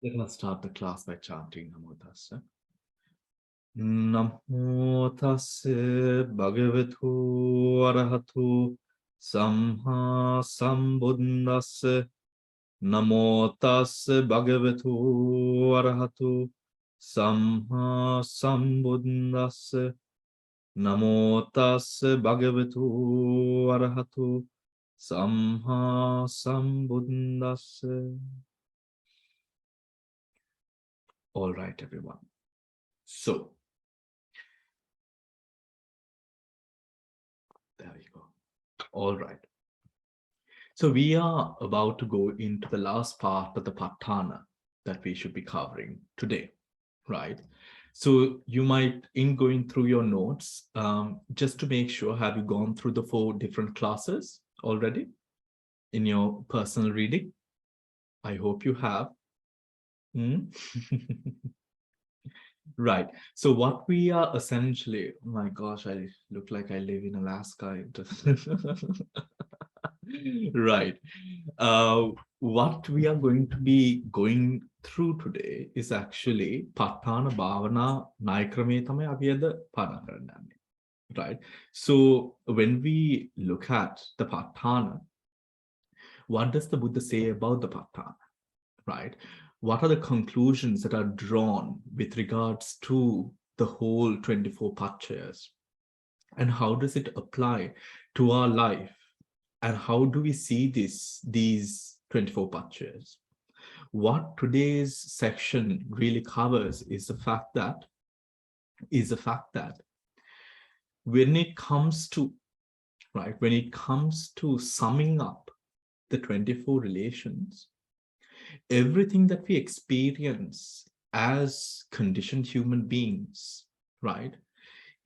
Let us start the class by chanting Namo Tassa. Namo Tassa Bhagavatu Arahatu Samma Sambuddhassa. Namo Tassa Bhagavatu Arahatu Samma Sambuddhassa. Namo Tassa Bhagavatu Arahatu Samma Sambuddhassa. All right, everyone. So, there we go. All right. So we are about to go into the last part of the Patthana that we should be covering today, right? So you might, in going through your notes, just to make sure, have you gone through the 4 different classes already in your personal reading? I hope you have. Right. So what we are essentially, oh my gosh, I look like I live in Alaska. Right. What we are going to be going through today is actually Patthana Bhavana Naikrame Tame Abhiyada Panakaranyane. Right. So when we look at the Patthana, what does the Buddha say about the Patthana? Right? What are the conclusions that are drawn with regards to the whole 24 Pachayas? And how does it apply to our life? And how do we see these 24 Pachayas? What today's section really covers is the fact that when it comes to, right, when it comes to summing up the 24 relations, everything that we experience as conditioned human beings, right,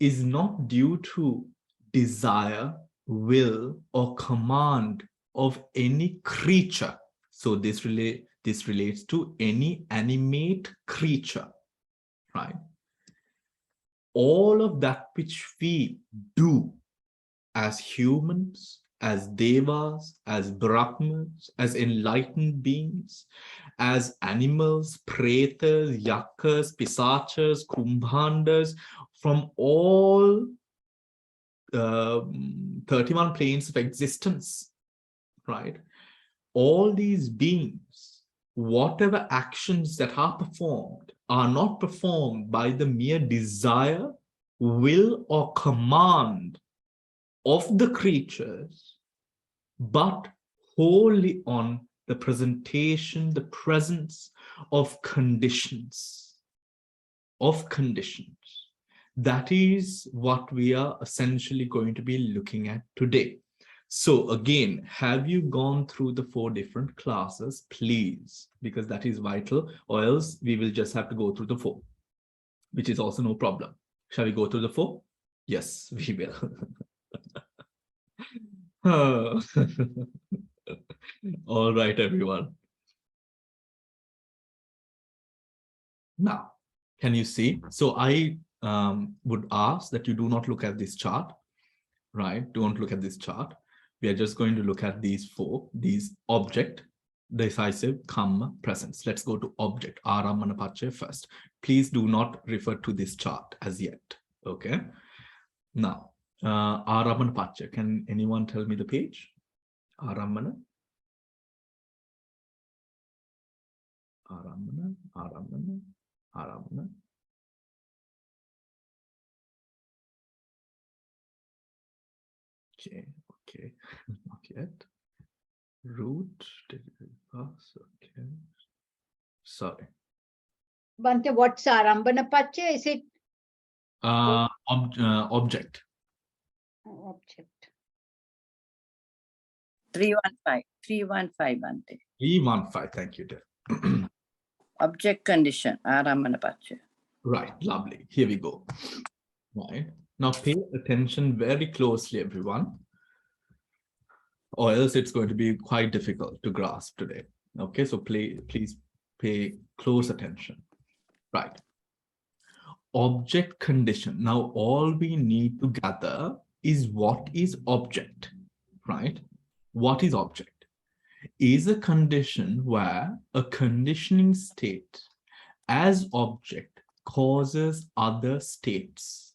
is not due to desire, will, or command of any creature. So this relates to any animate creature, right? All of that which we do as humans, as devas, as brahmas, as enlightened beings, as animals, pretas, yakas, pisachas, kumbhandas, from all 31 planes of existence, right? All these beings, whatever actions that are not performed by the mere desire, will, or command of the creatures, but wholly on the presentation, the presence of conditions, That is what we are essentially going to be looking at today. So again, have you gone through the 4 different classes, please, because that is vital, or else we will just have to go through the 4, which is also no problem. Shall we go through the 4? Yes, we will. All right, everyone. Now, can you see? So I would ask that you do not look at this chart, right? Don't look at this chart. We are just going to look at these 4, these object, decisive, kamma, presence. Let's go to object, Arammana Pachaya first. Please do not refer to this chart as yet, okay? Now, Arammana Pachaya, can anyone tell me the page? Arammana. Arammana, Arammana, Arammana. Okay, not yet. Root, did it pass? Okay. Sorry. Bhante, what's Arambana Pachaya? Is it? Object. Object. 315, Bhante. 315, thank you, dear. Object condition, Aramana Pachaya. Right, lovely. Here we go. Right. Now pay attention very closely, everyone, or else it's going to be quite difficult to grasp today. Okay, so please pay close attention. Right. Object condition. Now all we need to gather is what is object, right? What is object? is a condition where a conditioning state as object causes other states,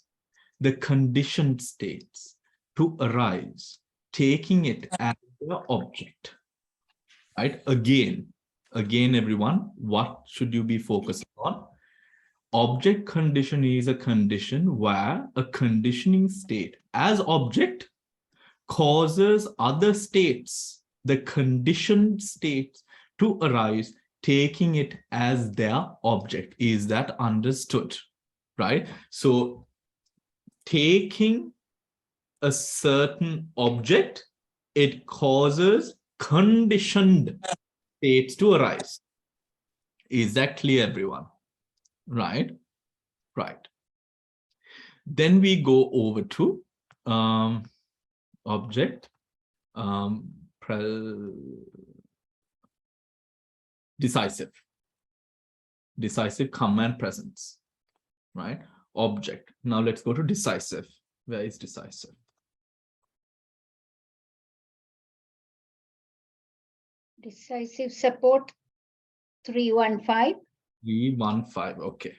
the conditioned states, to arise, taking it as the object. Right? Again, everyone, what should you be focusing on? Object condition is a condition where a conditioning state as object causes other states, the conditioned states, to arise, taking it as their object. Is that understood? Right? So taking a certain object, it causes conditioned states to arise. Is that clear, everyone? Right? Right. Then we go over to object, decisive, come and presence, right? Object. Now let's go to decisive. Where is decisive? Decisive support 315. 315, okay.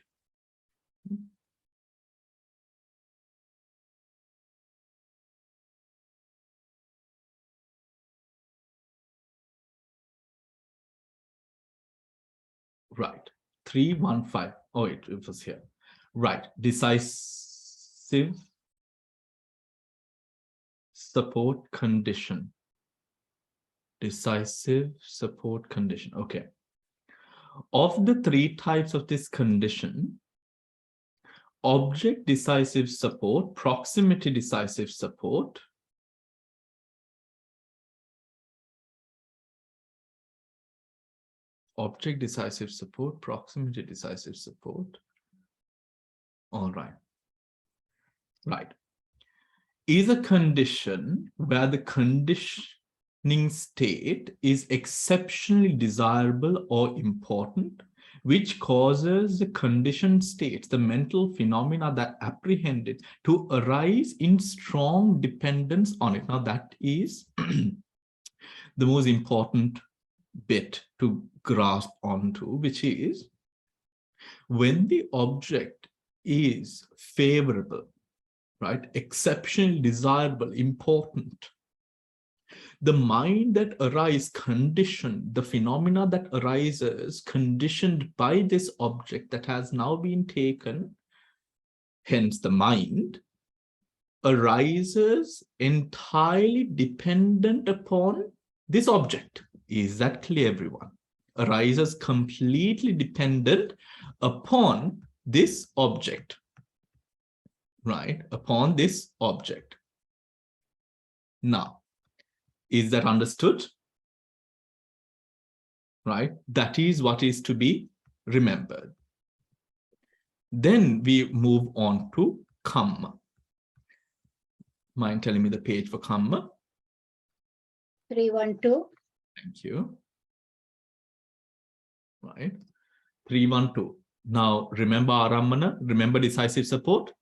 Right, 315. Oh, it was here. Right, decisive support condition. Decisive support condition. Okay. Of the three types of this condition, object decisive support, proximity decisive support, object decisive support, proximity decisive support. All right. Right. Is a condition where the conditioning state is exceptionally desirable or important, which causes the conditioned states, the mental phenomena that apprehend it, to arise in strong dependence on it. Now that is the most important bit to grasp onto, which is when the object is favorable, right, exceptionally desirable, important, the mind that arises conditioned, the phenomena that arises conditioned by this object that has now been taken, hence the mind, arises entirely dependent upon this object. Is that clear, everyone? Arises completely dependent upon this object, right? Upon this object. Now, is that understood? Right? That is what is to be remembered. Then we move on to kamma. Mind telling me the page for kamma? 312. Thank you. Right. 312. Now, remember arammana, remember decisive support?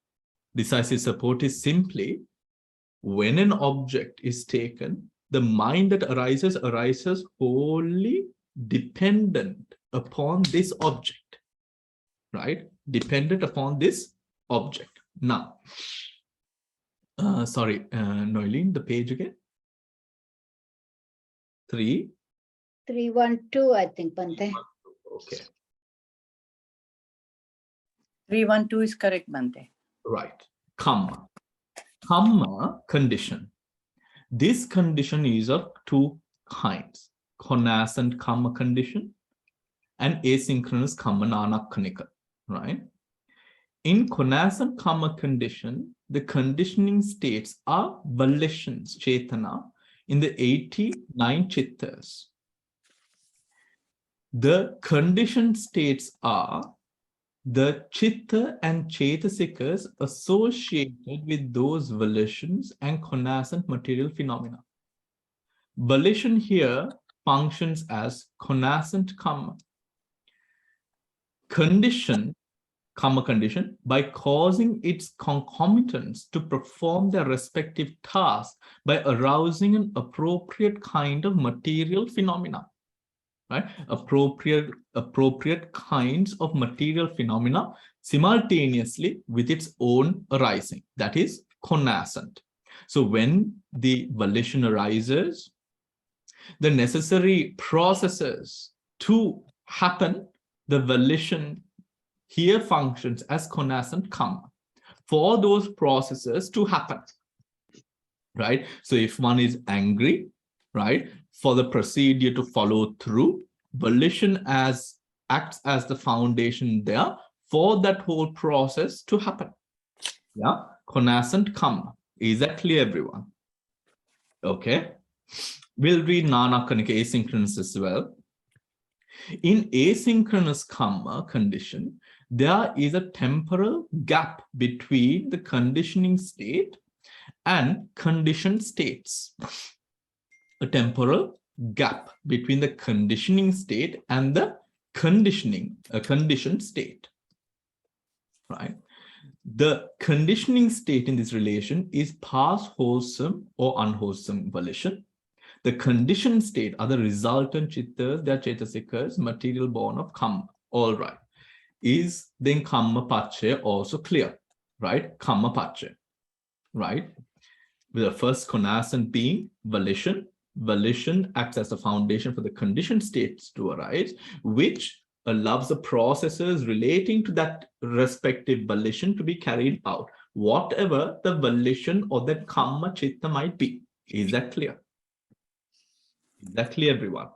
Decisive support is simply when an object is taken, the mind that arises wholly dependent upon this object, right? Dependent upon this object. Now, sorry, Noeline, the page again. 312, I think, Bhante. Okay. 312 is correct, Bhante. Right. Kamma. Kamma condition. This condition is of two kinds: connascent kamma condition and asynchronous kamma nanakkanika, right? In connascent kamma condition, the conditioning states are volitions, chetana, in the 89 chittas. The conditioned states are the chitta and chetasikas associated with those volitions and connascent material phenomena. Volition here functions as connascent kamma. Condition karma condition, by causing its concomitants to perform their respective tasks by arousing an appropriate kind of material phenomena, right? Appropriate kinds of material phenomena simultaneously with its own arising, that is connascent. So when the volition arises, the necessary processes to happen, the volition here functions as connascent karma for those processes to happen, right? So if one is angry, right, for the procedure to follow through, volition acts as the foundation there for that whole process to happen. Yeah, connascent karma. Is that clear, everyone? Okay. We'll read Nanakanika asynchronous as well. In asynchronous karma condition, there is a temporal gap between the conditioning state and conditioned states. A temporal gap between the conditioning state and the conditioned state, right? The conditioning state in this relation is past wholesome or unwholesome volition. The conditioned state are the resultant chittas, they are cetasikas, material born of karma. All right. Is then karma paccaya also clear, right? Karma paccaya, right? With the first connascent being volition. Volition acts as the foundation for the conditioned states to arise, which allows the processes relating to that respective volition to be carried out, whatever the volition or that karma chitta might be. Is that clear? Is that clear, everyone?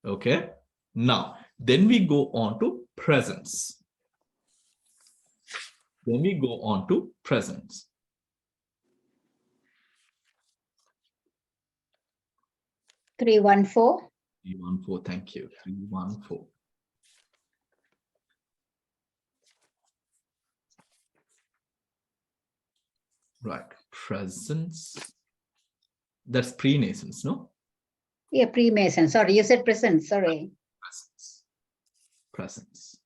Okay. Now, then we go on to presence. Then we go on to presence. Three one four. 314, thank you. 314. Right, presence. That's pre-nascence, no? Yeah, pre-Mason. Sorry, you said present. Sorry. Presence. Presence.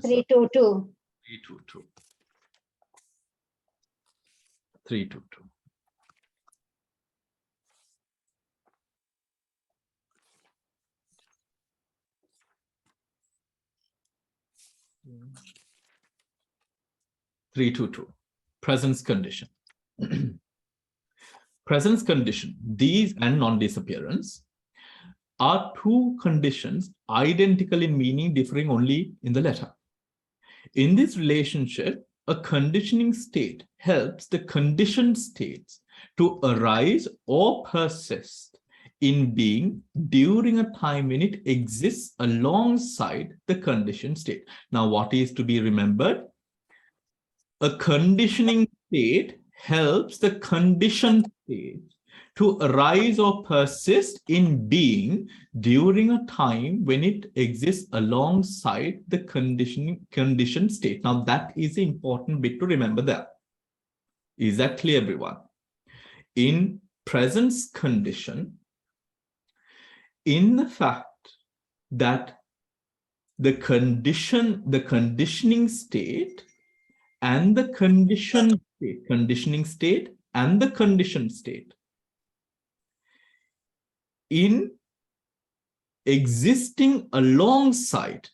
322. 322. 322. Presence condition. Presence condition, these and non-disappearance are two conditions identical in meaning, differing only in the letter. In this relationship, a conditioning state helps the conditioned states to arise or persist in being during a time when it exists alongside the conditioned state. Now, what is to be remembered? A conditioning state helps the conditioned state to arise or persist in being during a time when it exists alongside the conditioned state. Now, that is the important bit to remember there. Is that clear, everyone? In presence condition, in the fact that the conditioning state and the conditioning state and the conditioned state in existing alongside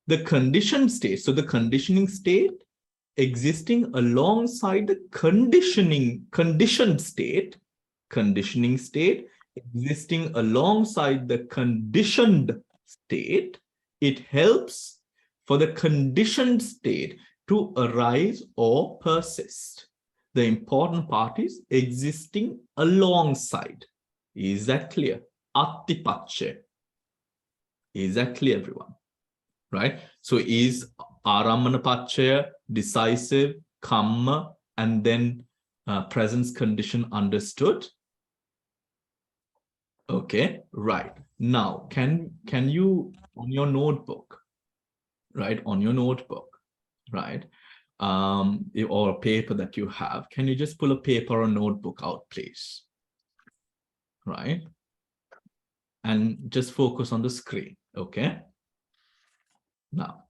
the conditioned state. So the conditioning state existing alongside the conditioned state, conditioning state existing alongside the conditioned state, it helps for the conditioned state to arise or persist. The important part is existing alongside. Is that clear? Attipaccaya. Is that clear, everyone? Right? So is Aramana Paccaya, decisive, kamma, and then presence condition understood? Okay, right. Now, can you, on your notebook, right, on your notebook, right, or a paper that you have, can you just pull a paper or notebook out, please? Right? And just focus on the screen, okay? Now,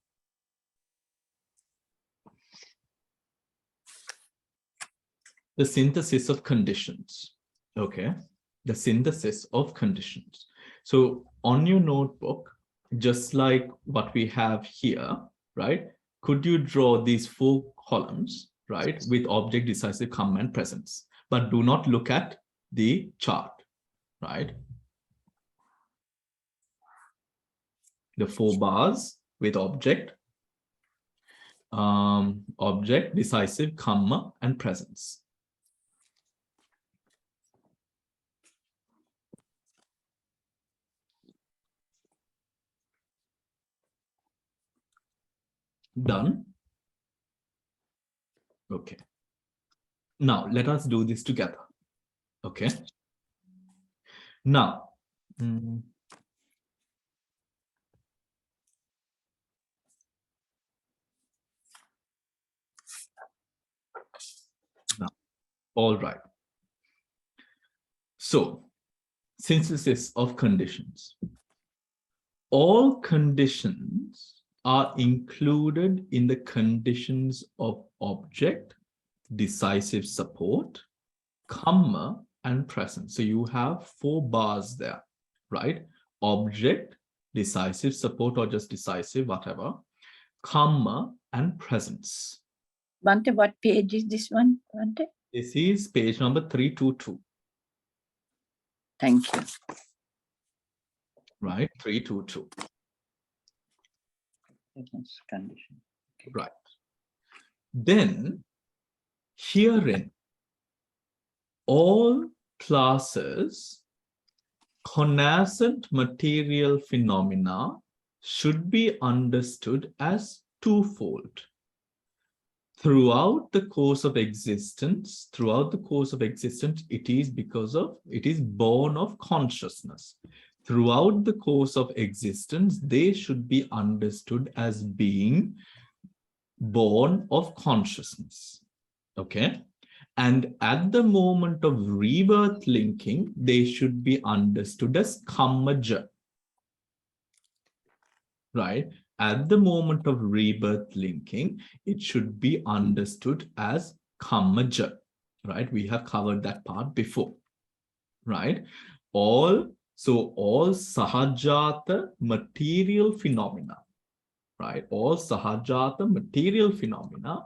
the synthesis of conditions. Okay, the synthesis of conditions. So on your notebook, just like what we have here, right? Could you draw these 4 columns, right? With object, decisive, come, and presence. But do not look at the chart, right? The 4 bars with object, object, decisive, kamma, and presence. Done? Okay. Now, let us do this together. Okay. Now, all right. So, synthesis of conditions. All conditions are included in the conditions of object, decisive support, kamma, and presence. So you have 4 bars there, right? Object, decisive support, or just decisive, whatever, kamma, and presence. Bhante, what page is this one, Bhante? This is page number 322. Thank you. Right, 322. Condition. Okay. Right. Then, herein, all classes, connascent material phenomena should be understood as twofold. Throughout the course of existence, it is born of consciousness. Throughout the course of existence, they should be understood as being born of consciousness. Okay? And at the moment of rebirth linking, they should be understood as kammaja. Right? At the moment of rebirth linking, it should be understood as kammaja. Right? We have covered that part before. Right? All sahajata material phenomena. Right? All sahajata material phenomena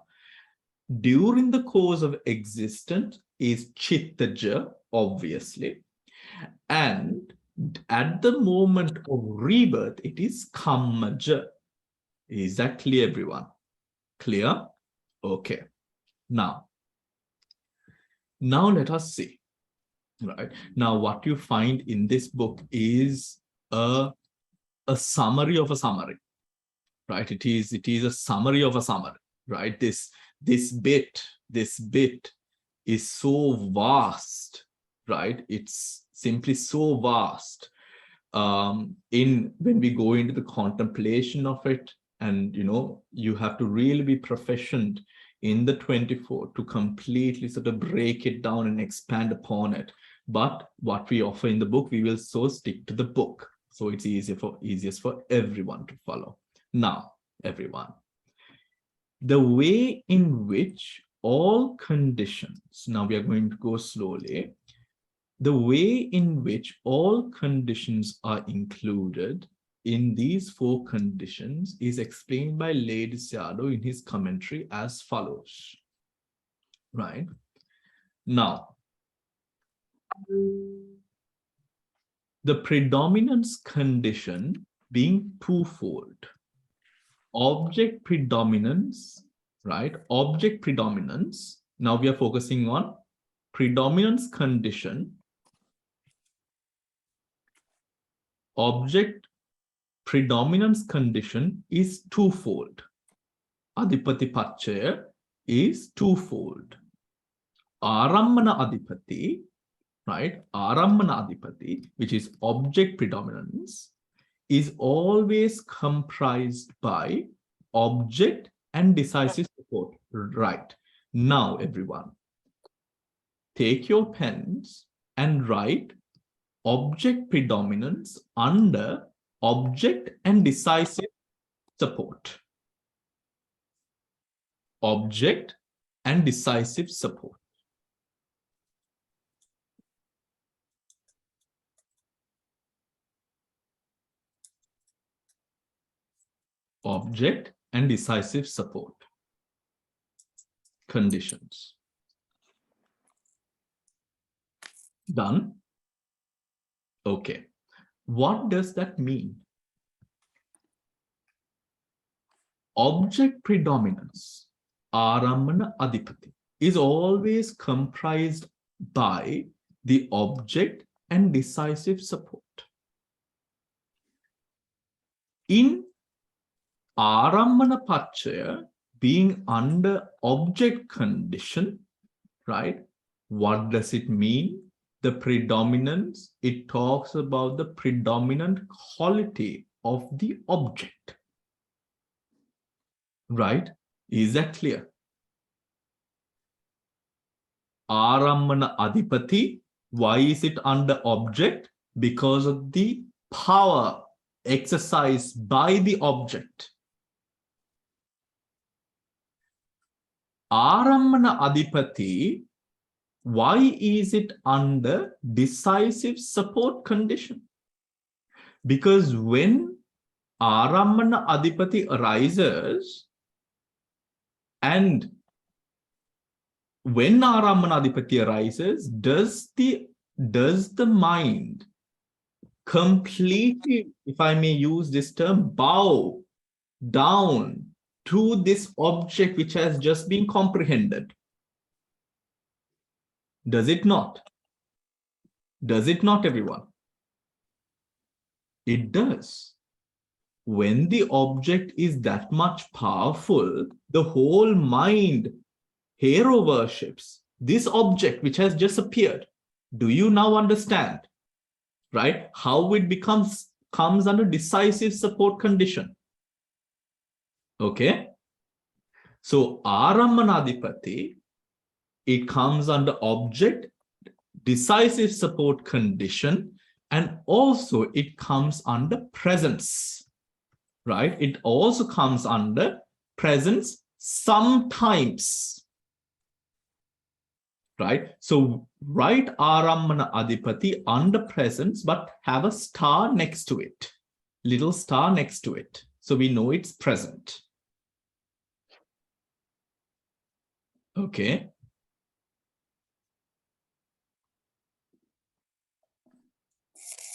during the course of existence is chittaja, obviously. And at the moment of rebirth, it is kammaja. Is that clear, everyone? Clear? Okay. Now let us see. Right. Now, what you find in this book is a summary of a summary. Right. It is a summary of a summary. Right. This bit is so vast. Right. It's simply so vast. When we go into the contemplation of it, and you have to really be proficient in the 24 to completely sort of break it down and expand upon it. But what we offer in the book, we will so stick to the book, so it's easiest for everyone to follow. Now, everyone, the way in which all conditions, now we are going to go slowly, the way in which all conditions are included in these 4 conditions is explained by Lady Seado in his commentary as follows. Right? Now, the predominance condition being twofold. Object predominance, right? Object predominance. Now we are focusing on predominance condition. Object predominance condition is twofold. Adipati Pachaya is twofold. Arammana Adipati, right? Arammana Adipati, which is object predominance, is always comprised by object and decisive support. Right. Now, everyone, take your pens and write object predominance under object and decisive support. Object and decisive support. Object and decisive support. Conditions. Done? Okay. What does that mean? Object predominance, Arammana Adhipati, is always comprised by the object and decisive support. In Arammana Pachaya, being under object condition, right? What does it mean? The predominance, it talks about the predominant quality of the object. Right? Is that clear? Arammana Adhipati, why is it under object? Because of the power exercised by the object. Arammana Adhipati, why is it under decisive support condition? Because when Arammana Adhipati arises, and when Arammana Adhipati arises, does the mind completely, if I may use this term, bow down to this object which has just been comprehended? Does it not? Does it not, everyone? It does. When the object is that much powerful, the whole mind hero worships this object which has just appeared. Do you now understand, right? How it comes under decisive support condition. Okay. So Arammanadipati, it comes under object, decisive support condition, and also it comes under presence, right? It also comes under presence sometimes, right? So write Arammana Adhipati under presence, but have a star next to it, little star next to it. So we know it's present. Okay.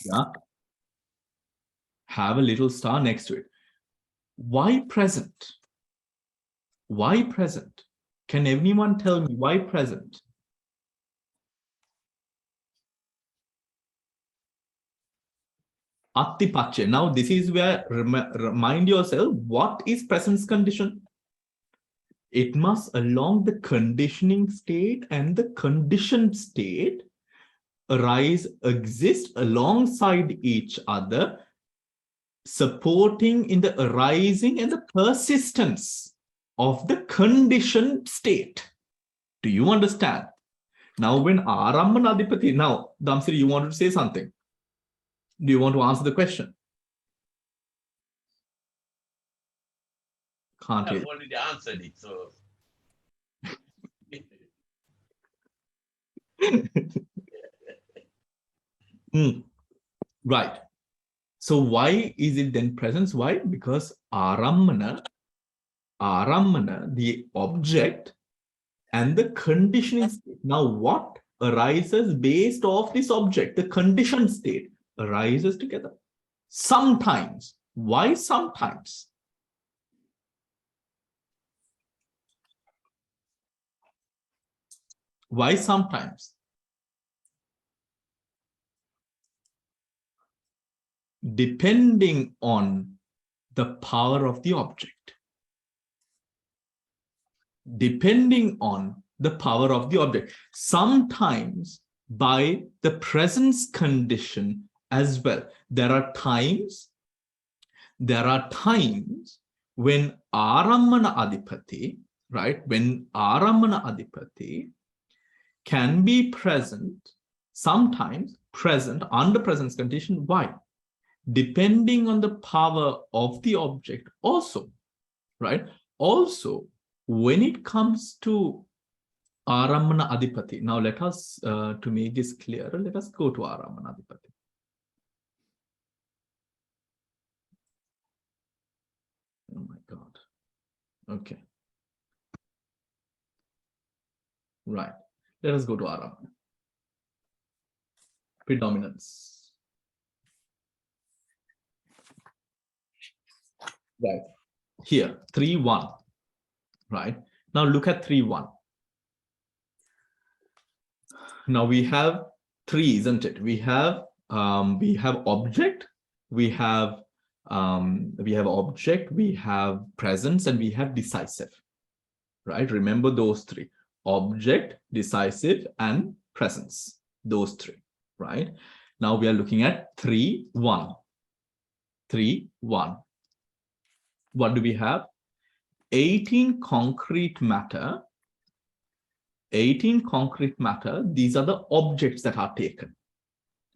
Yeah. Have a little star next to it. Why present? Why present? Can anyone tell me why present? Attipache. Now this is where remind yourself, what is presence condition? It must, along the conditioning state and the conditioned state, exist alongside each other, supporting in the arising and the persistence of the conditioned state. Do you understand? Now, when Arammanadipati, now, Damsiri, you wanted to say something. Do you want to answer the question? Can't hear. I've already answered it, so. Right. So why is it then presence? Why? Because Arammana, the object, and the conditioning state. Now, what arises based off this object, the conditioned state, arises together. Sometimes. Why sometimes? Why sometimes? Depending on the power of the object. Depending on the power of the object. Sometimes by the presence condition as well. There are times when Arammana Adhipati, right? When Arammana Adhipati can be present, sometimes present under presence condition. Why? depending on the power of the object also, right? Also, when it comes to Arammana Adhipati, now let us, to make this clearer, let us go to Arammana Adhipati. Oh my God. Okay. Right. Let us go to Arammana. Predominance. Right. Here, 3-1. Right. Now look at 3-1. Now we have 3, isn't it? We have object, we have object, we have presence, and we have decisive. Right? Remember those 3: object, decisive, and presence. Those 3. Right? Now we are looking at 3-1. 3-1. What do we have? 18 concrete matter. 18 concrete matter, these are the objects that are taken,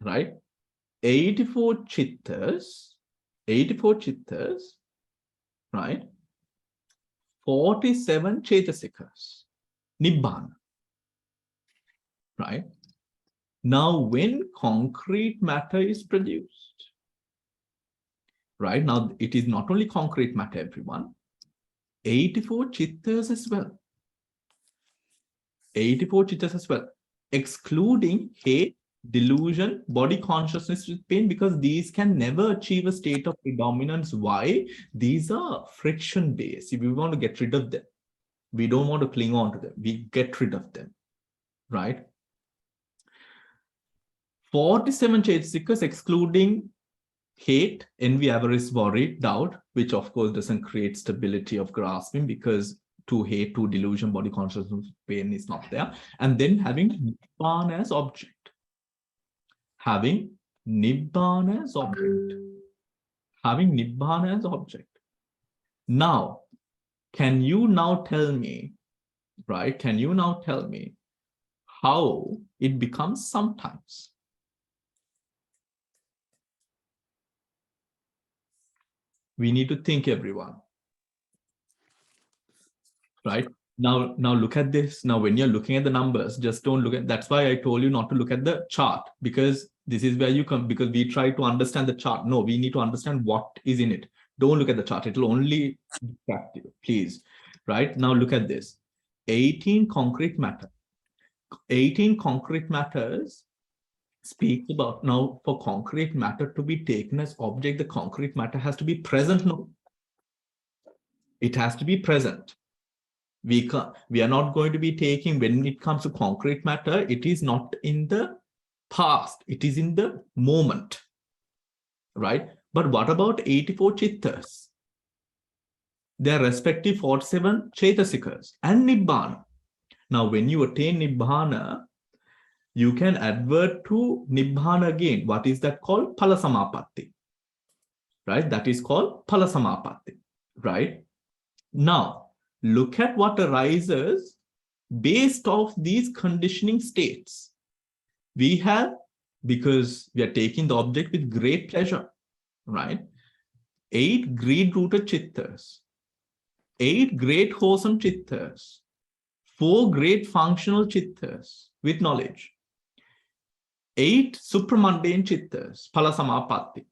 right? 84 chittas, right? 47 chetasikas, nibbana, right? Now, when concrete matter is produced, right? Now, it is not only concrete matter, everyone, 84 chittas as well. 84 chittas as well, excluding hate, delusion, body consciousness with pain, because these can never achieve a state of predominance. Why? These are friction based. If we want to get rid of them, we don't want to cling on to them. We get rid of them, right? 47 chaitasikas, excluding hate, envy, avarice, worry, doubt, which of course doesn't create stability of grasping, because to hate, to delusion, body consciousness, pain is not there. And then having Nibbana as object. Having Nibbana as object. Having Nibbana as object. Now, can you now tell me, right? Can you now tell me how it becomes sometimes? We need to think, everyone. Right? Now look at this. Now, when you're looking at the numbers, just don't look at, that's why I told you not to look at the chart, because this is where you come, because we try to understand the chart. No, we need to understand what is in it. Don't look at the chart. It will only distract you, please. Right? Now look at this. 18 concrete matter. 18 concrete matters speaks about, now for concrete matter to be taken as object, the concrete matter has to be present. No, it has to be present. We are not going to be taking, when it comes to concrete matter, it is not in the past, it is in the moment, right? But what about 84 chittas? Their respective 47 chaitasikas and nibbana. Now, when you attain nibbana, you can advert to nibbana again. What is that called? Phalasamapatti, right? That is called Phalasamapatti, right? Now, look at what arises based off these conditioning states. We have, because we are taking the object with great pleasure, right? 8 greed-rooted chittas, 8 great wholesome chittas, 4 great functional chittas with knowledge, 8 supramundane chittas, phalasamapatti,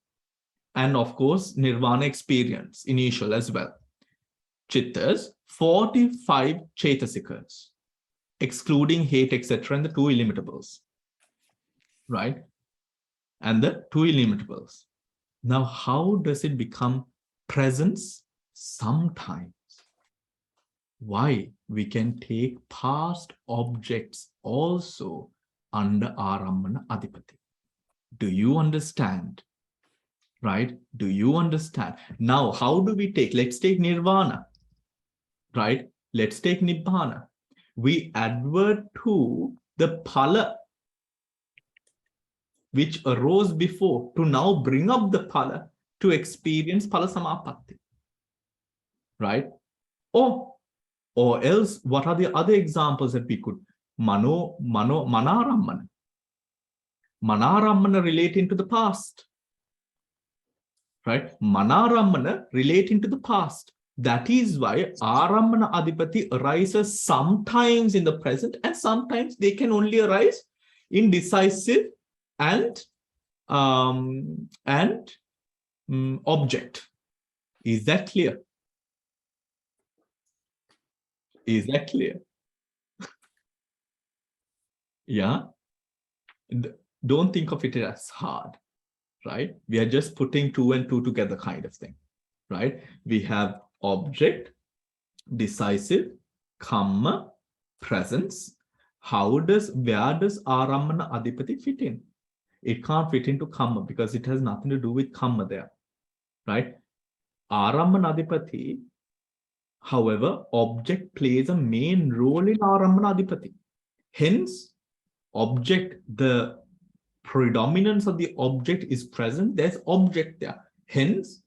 and of course, nirvana experience, initial as well. Chittas, 45 chaitasikas, excluding hate, etc., and the 2 illimitables, right? And the 2 illimitables. Now, how does it become presence? Sometimes. Why? We can take past objects also under Arammana Adhipati. Do you understand? Right? Do you understand? Now, how do we take? Let's take nirvana. Right? Let's take nibbana. We advert to the phala which arose before to now bring up the phala to experience phala samapatti. Right? Or else, what are the other examples that we could? Manarammana. Manarammana relating to the past. right? Manarammana relating to the past. That is why Arammana Adipati arises sometimes in the present, and sometimes they can only arise in decisive and object. Is that clear? Is that clear? Yeah. Don't think of it as hard, right? We are just putting 2 and 2 together kind of thing, right? We have object, decisive, kamma, presence. Where does Arammana Adipati fit in? It can't fit into kamma because it has nothing to do with kamma there, right? Arammana Adipati, however, object plays a main role in Arammana Adipati. Hence, object, the predominance of the object is present. There's object there. Hence,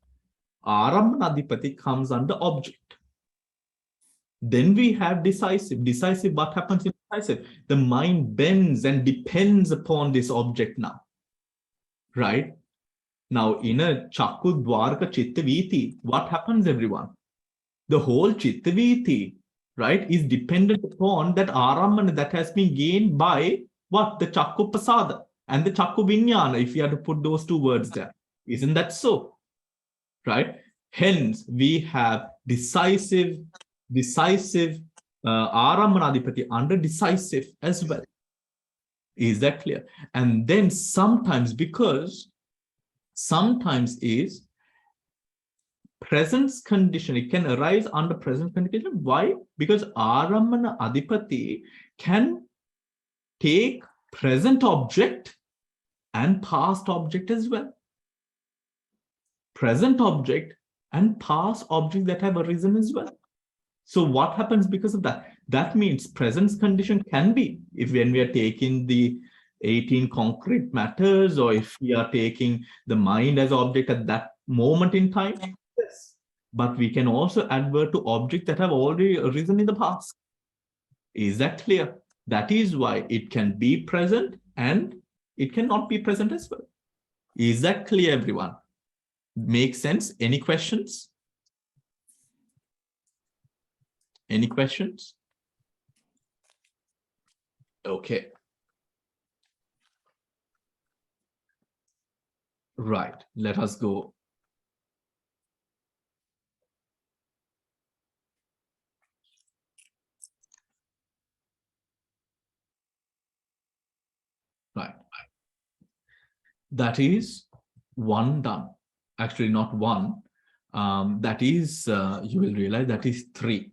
Arammana Adipati comes under object. Then we have decisive. Decisive, what happens in decisive? The mind bends and depends upon this object now, right? Now, in a Chakku Dwarka Chitta Viti, what happens, everyone? The whole Chitta Viti, right, is dependent upon that Arammana that has been gained by what? The Chakku Pasada and the Chakku Vinyana, if you have to put those 2 words there. Isn't that so? Right? Hence, we have decisive Arammana Adipati under decisive as well. Is that clear? And then sometimes, because sometimes is presence condition, it can arise under present condition. Why? Because Arammana Adipati can take present object and past object as well. Present object and past object that have arisen as well. So what happens because of that? That means presence condition can be, if when we are taking the 18 concrete matters, or if we are taking the mind as object at that moment in time, yes. But we can also advert to objects that have already arisen in the past. Is that clear? That is why it can be present and it cannot be present as well. Is that clear, everyone? Make sense? Any questions? Any questions? Okay. Right. Let us go. Right. That is one done. Actually, not one. That is, you will realize that is 3,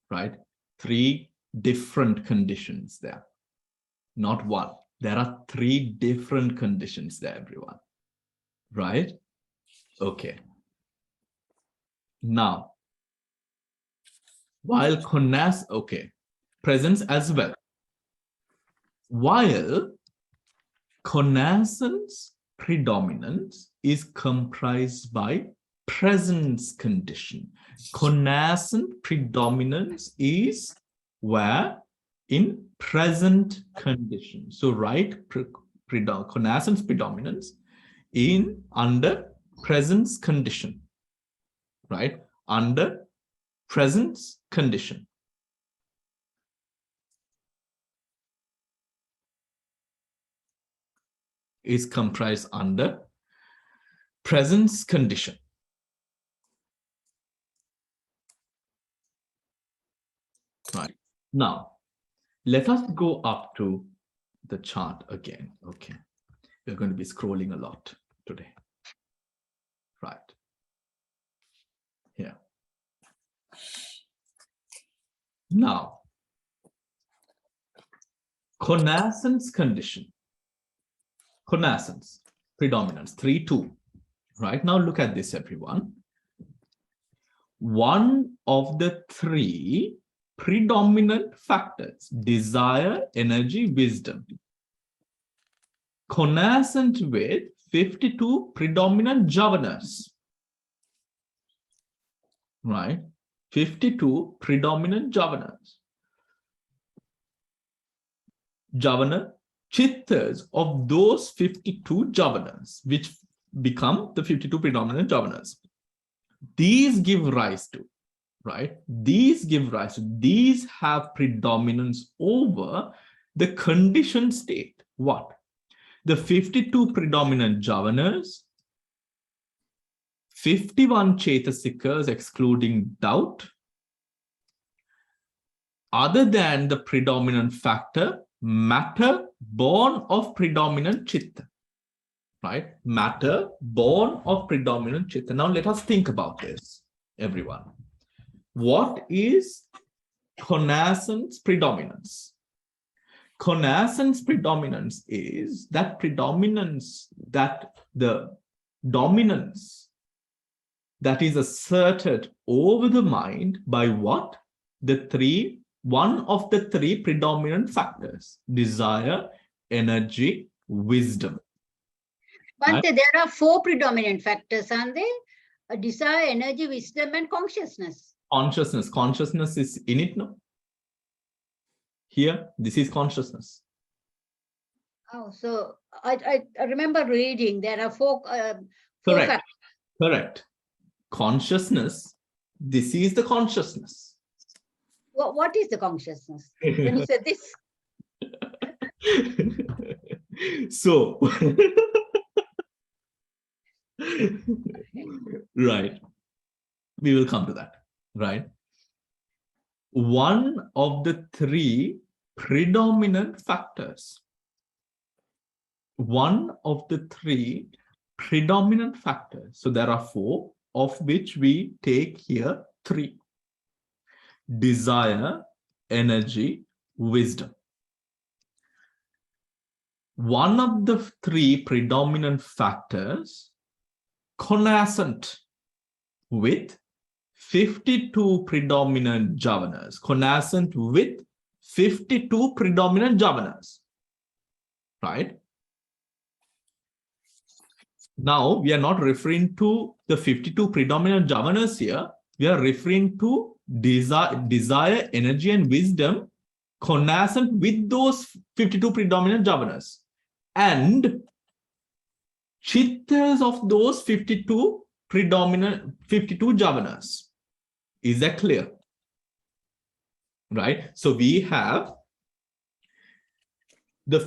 right? 3 different conditions there. Not one. There are 3 different conditions there, everyone. Right? Okay. Now, while presence as well. While connaissance predominance is comprised by presence condition. Connaissance predominance is where? In present condition. So right, connaissance predominance in under presence condition, right? Under presence condition. Is comprised under presence condition. Right. Now, let us go up to the chart again. Okay. We're going to be scrolling a lot today. Right. Here. Now, connaissance condition. Connaissance, predominance, 3-2. Right. Now look at this, everyone. One of the 3 predominant factors, desire, energy, wisdom, connaissant with 52 predominant javanas. Right? 52 predominant javanas. Javana chittas of those 52 javanas, which become the 52 predominant jhavanas. These give rise to, right? These have predominance over the conditioned state. What? The 52 predominant jhavanas, 51 chetasikas excluding doubt, other than the predominant factor, matter born of predominant chitta, right? Matter born of predominant chitta. Now let us think about this, everyone. What is connascence predominance? Connascence predominance is that predominance, that the dominance that is asserted over the mind by what? One of the three predominant factors: desire, energy, wisdom. Bhante, there are 4 predominant factors, aren't they? Desire, energy, wisdom, and consciousness. Consciousness is in it, no? Here, this is consciousness. Oh, so I remember reading there are 4 Correct. factors. Correct. Consciousness, this is the consciousness. What is the consciousness? When you said this. So, right. We will come to that, right? One of the 3 predominant factors. One of the 3 predominant factors. So there are 4, of which we take here 3. Desire, energy, wisdom. One of the 3 predominant factors connascent with 52 predominant jhavanas. Connascent with 52 predominant jhavanas. Right? Now, we are not referring to the 52 predominant jhavanas here. We are referring to desire, energy, and wisdom connascent with those 52 predominant jhavanas. And chittas of those 52 jhavanas. Is that clear? Right? So we have the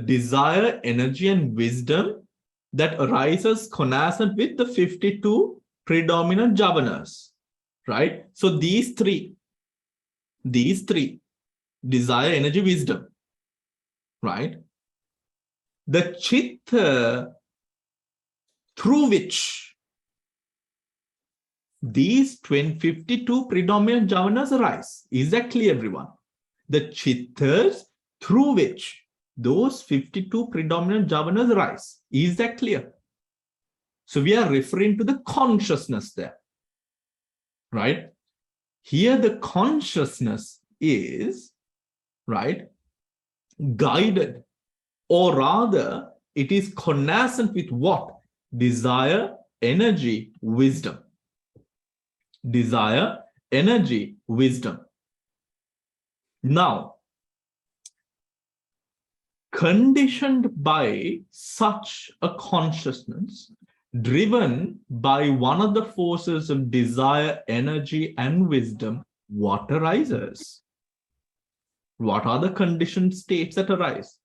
desire, energy, and wisdom that arises connascent with the 52 predominant jhavanas. Right? So these three, desire, energy, wisdom, right? The chitta through which these 52 predominant jhavanas arise. Is that clear, everyone? The chittas through which those 52 predominant jhavanas arise. Is that clear? So we are referring to the consciousness there. Right? Here the consciousness is, right, guided, or rather it is connascent with what? Desire, energy, wisdom. Desire, energy, wisdom. Now, conditioned by such a consciousness, driven by one of the forces of desire, energy, and wisdom, what arises? What are the conditioned states that arise?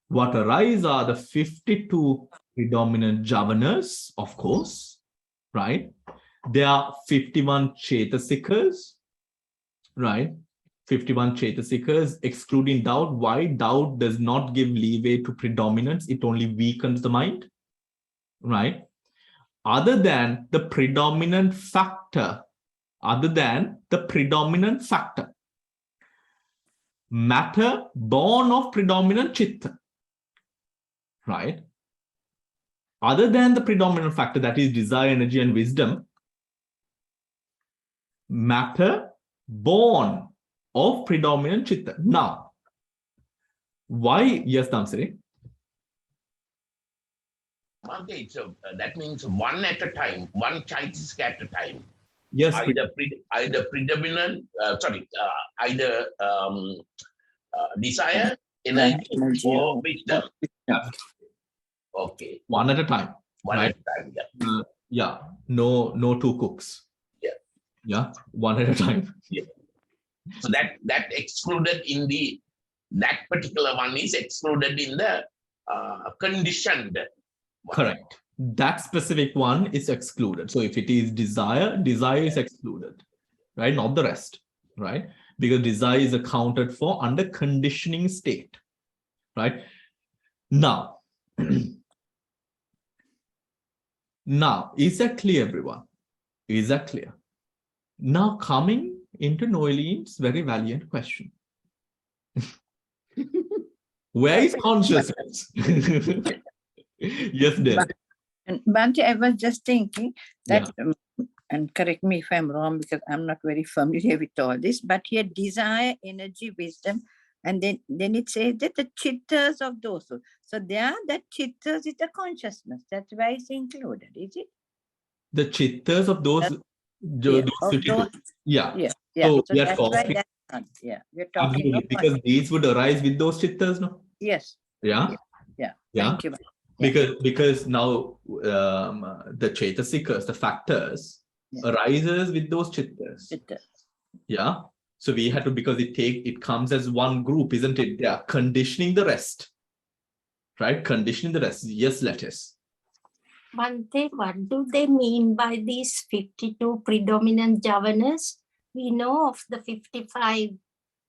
What arise are the 52 predominant jhavanas, of course, right? There are 51 chetasikas, right? 51 chetasikas, excluding doubt. Why? Doubt does not give leeway to predominance. It only weakens the mind. Right? Other than the predominant factor, matter born of predominant chitta, right? Other than the predominant factor, that is desire, energy, and wisdom, matter born of predominant chitta. Now, why? Yes, Damsari. Okay, so that means one at a time, one chaitasika at a time. Yes. Either predominant, desire, energy, or wisdom. Yeah. Okay. One at a time. One Right. at a time. Yeah. Yeah. No two cooks. Yeah. Yeah. One at a time. So that excluded in that particular one is excluded in the conditioned one. Correct. That specific one is excluded. So if it is desire is excluded, right? Not the rest, right? Because desire is accounted for under conditioning state, right? Now, now, is that clear, everyone? Is that clear? Now, coming into Noeline's very valiant question. Where is consciousness? Yes, Del. And Bhante, I was just thinking that, and correct me if I'm wrong because I'm not very familiar with all this, but here desire, energy, wisdom, and then it says that the chittas of those. So there, that chittas is the consciousness. That's why it's included, is it? The chittas of those, Yeah, those 52. Yeah. Yeah. So we are that's why talking, that's not, we're talking absolutely, about because these would arise with those chittas, no? yes. Yeah. Yeah. Yeah. Thank you. Yeah. Because now the chaitasikas, the factors, arises with those chittas. Yeah. So we had to, because it comes as one group, isn't it? They are conditioning the rest. Right? Conditioning the rest. Yes, lettuce. Bhante, what do they mean by these 52 predominant javanas? We know of the 55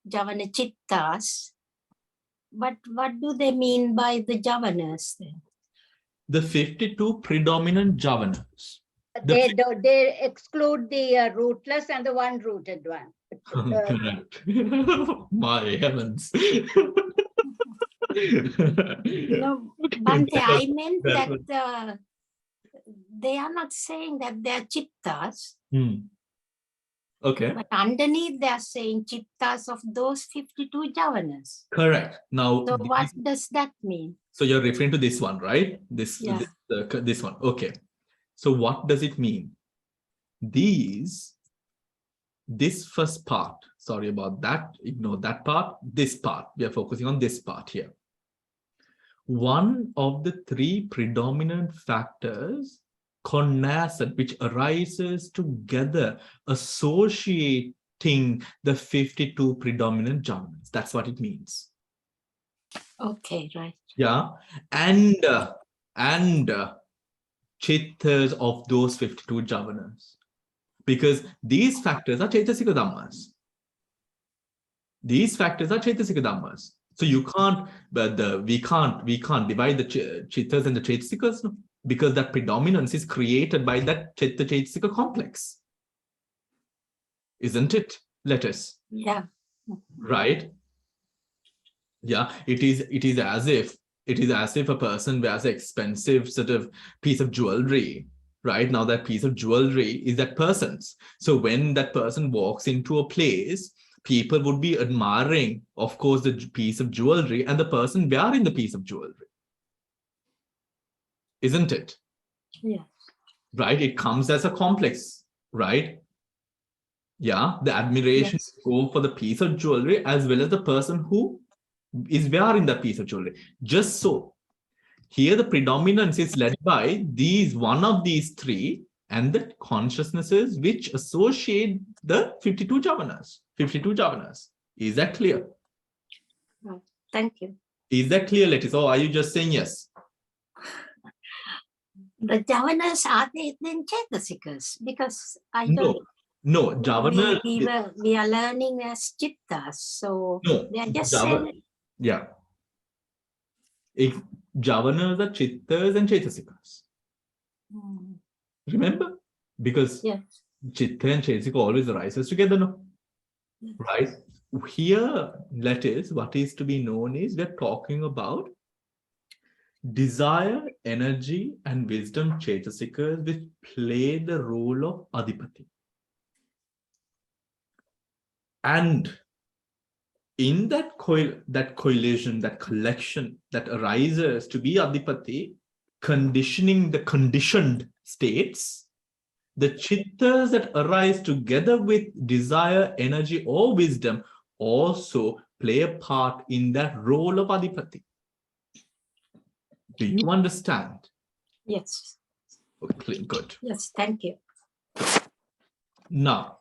javana chittas, but what do they mean by the javanas then? The 52 predominant javanas. They exclude the rootless and the one-rooted one. Correct. My heavens. No, Bhante, I meant that they are not saying that they are chittas. Okay. But underneath they are saying chittas of those 52 javanas. Correct. Now, So what does that mean? So you're referring to this one, right? This one. Okay. So what does it mean? This first part, sorry about that, ignore that part, this part, we are focusing on this part here. One of the three predominant factors, connasat, which arises together, associating the 52 predominant jhanas. That's what it means. Okay, right. Yeah, and chittas of those 52 jhavanas, because these factors are chaitasika dhammas. These factors are chaitasika dhammas. So you can't, we can't divide the chittas and the chaitasikas, no? Because that predominance is created by that chitta chaitasika complex, isn't it? Lettuce. Yeah. Right. Yeah, it is as if a person wears an expensive sort of piece of jewelry, right? Now that piece of jewelry is that person's. So when that person walks into a place, people would be admiring, of course, the piece of jewelry and the person wearing the piece of jewelry. Isn't it? Yeah. Right? It comes as a complex, right? Yeah, the admiration go for the piece of jewelry as well as the person who is wearing that piece of jewelry. Just so here the predominance is led by one of these three and the consciousnesses which associate the 52 jhavanas. Is that clear? Thank you. Is that clear, Lettuce? Or are you just saying yes? The javanas, are they then chaitasikas? Because I don't. No, javana. We are learning as chittas, so they are just saying. Yeah. Javanas are chittas and chaitasikas. Remember? Because chitta and chaitasika always arises together, no? Right? Here, lettuce, what is to be known is we're talking about desire, energy, and wisdom chaitasikas which play the role of adhipati. And in that coalition, that collection that arises to be adhipati, conditioning the conditioned states, the chittas that arise together with desire, energy, or wisdom also play a part in that role of adhipati. Do you understand? Yes. Okay, good. Yes. Thank you. Now,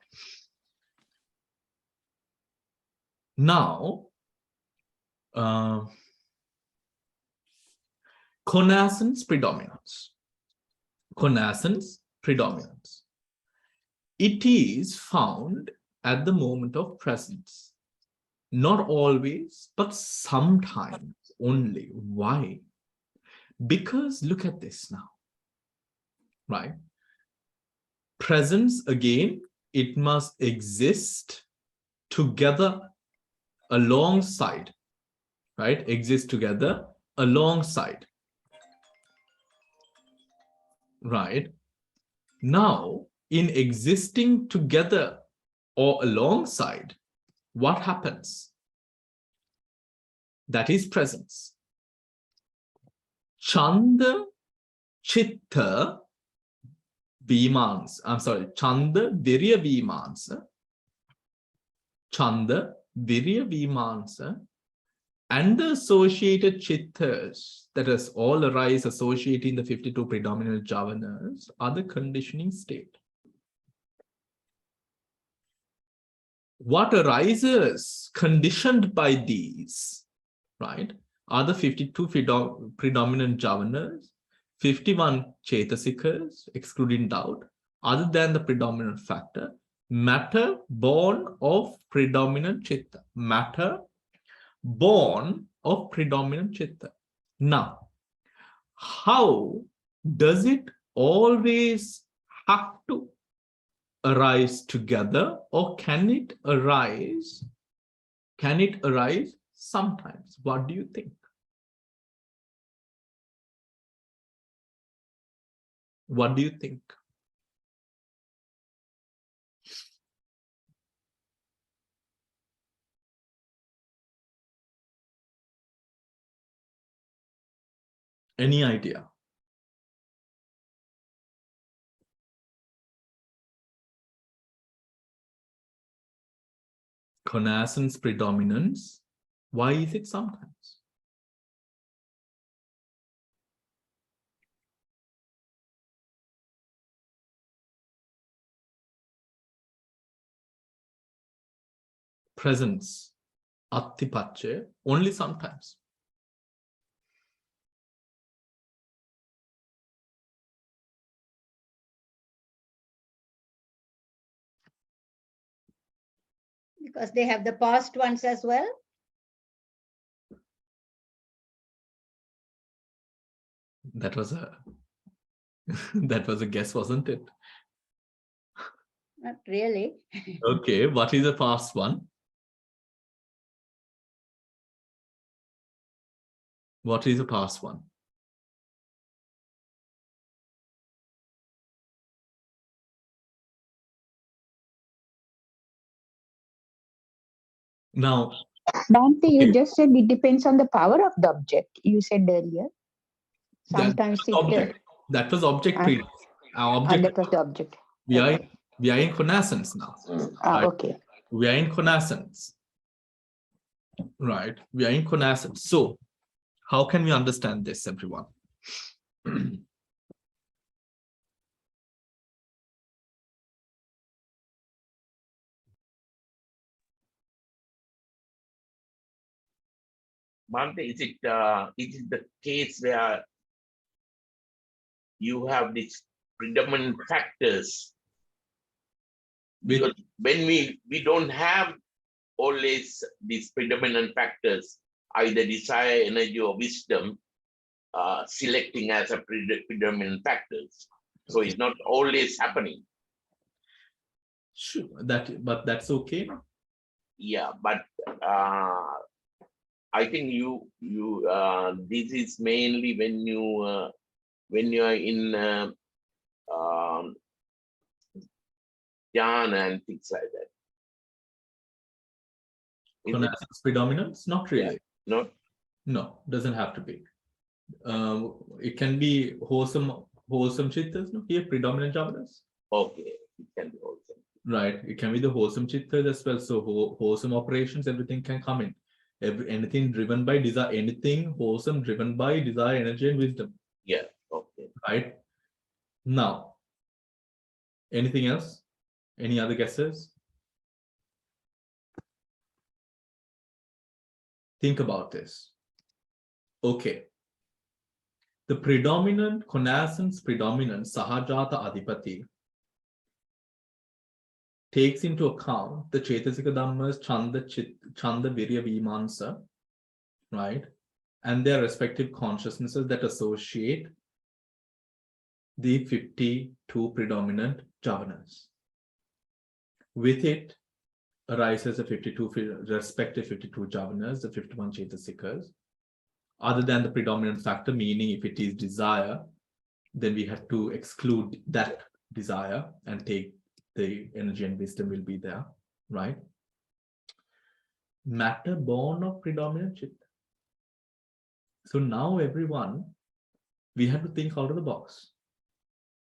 connaissance predominance. Connaissance predominance. It is found at the moment of presence. Not always, but sometimes only. Why? Because look at this now, right? Presence, again, it must exist together alongside, right? Exist together alongside, right? Now, in existing together or alongside, what happens? That is presence. Chanda Chitta Vimans. I'm sorry, Chanda Virya Vimansa. Chanda Virya Vimansa and the associated chittas, that is, all arise associating the 52 predominant jhavanas, are the conditioning state. What arises conditioned by these, right, are the 52 predominant jhavanas, 51 chetasikas, excluding doubt, other than the predominant factor, matter born of predominant chitta. Matter born of predominant chitta. Now, how does it always have to arise together, or can it arise sometimes? What do you think? What do you think? Any idea? Connaissance predominance. Why is it sometimes? Presence, attipache, only sometimes. Because they have the past ones as well. That was a that was a guess, wasn't it? Not really. Okay, what is the past one? What is the past one? Now, Bhante, you okay, just said it depends on the power of the object. You said earlier. Sometimes that was object. That was object previous. Our object. that was the object. We Okay. are in connaissance now. Right? Okay. We are in connaissance. Right. We are in connaissance. So, how can we understand this, everyone? Bhante, is it the case where you have these predominant factors? Because when we don't have always these predominant factors, either desire, energy, or wisdom, selecting as a predominant factors. So it's not always happening. Sure, but that's okay. Yeah, but I think this is mainly when you are in jhana and things like that. Connaissance predominance? Not really. Yeah. No, doesn't have to be. It can be wholesome chittas. No, here predominant jhavanas. Okay, it can be wholesome. Right, it can be the wholesome chittas as well. So wholesome operations, everything can come in. Anything driven by desire, anything wholesome driven by desire, energy, and wisdom. Yeah. Okay. Right? Now, anything else? Any other guesses? Think about this. Okay. The predominant, connaissance predominant, Sahajata Adipati, takes into account the Chetasika Dhammas, Chanda, Virya, Vimansa, right? And their respective consciousnesses that associate the 52 predominant jhanas. With it arises the 52 respective 52 jhanas, the 51 Chetasikas. Other than the predominant factor, meaning if it is desire, then we have to exclude that desire and take the energy and wisdom will be there, right? Matter born of predominant chitta. So now everyone, we have to think out of the box.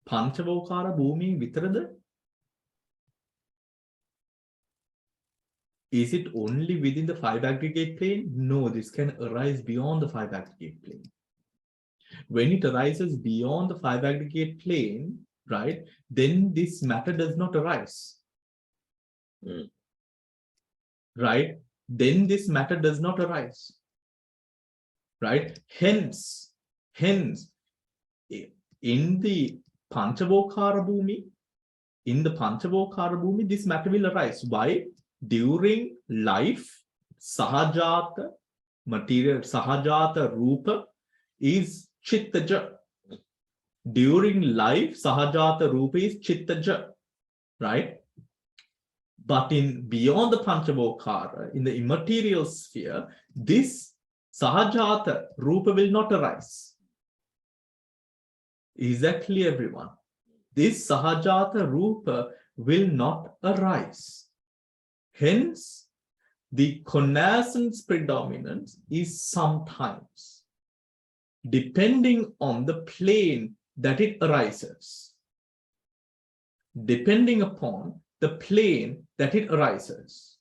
Panchavokara bhumi vitarada? Is it only within the 5 aggregate plane? No, this can arise beyond the 5 aggregate plane. When it arises beyond the 5 aggregate plane, right, then this matter does not arise. Right? Then this matter does not arise. Right? Hence, in the Panchavokara bhumi, this matter will arise. Why? During life, Sahajata material, Sahajata Rupa is Chittaja. During life, Sahajata Rupa is Chittaja, right? But beyond the Panchavokara, in the immaterial sphere, this Sahajata Rupa will not arise. Is that clear, everyone? This Sahajata Rupa will not arise. Hence, the connaissance predominance is sometimes, depending on the plane that it arises. Depending upon the plane that it arises.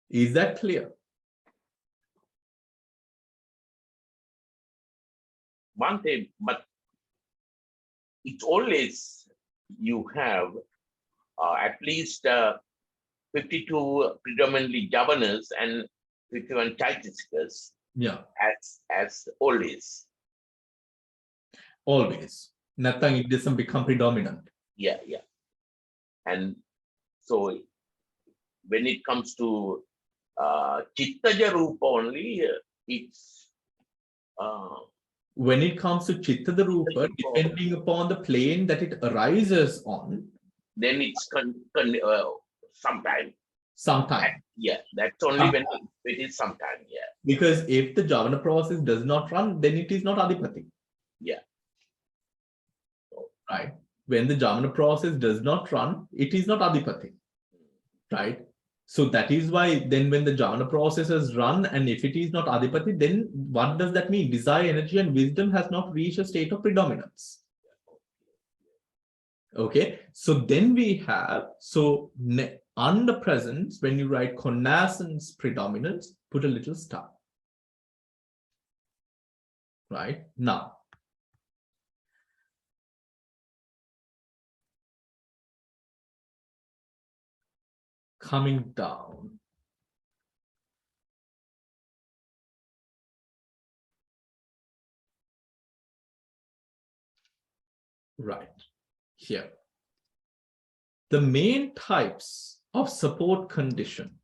Is that clear? Bhante, but it's always you have at least 52 predominantly javanas and 51 chaitasikas. Yeah. As always. Always. Nothing, it doesn't become predominant. Yeah. And so when it comes to Chittaja Rupa only, it's when it comes to Chitta Rupa, depending upon the plane that it arises on, then it's sometime. Sometime. Yeah, that's only when it is sometime. Yeah. Because if the Javana process does not run, then it is not Adipati. Yeah. Right. When the Javana process does not run, it is not Adipati. Right. So that is why then when the Javana processes run, and if it is not Adipati, then what does that mean? Desire, energy, and wisdom has not reached a state of predominance. Okay. So then we have, under presence, when you write connaissance predominance, put a little star. Right. Now, coming down. Right here. The main types of support condition.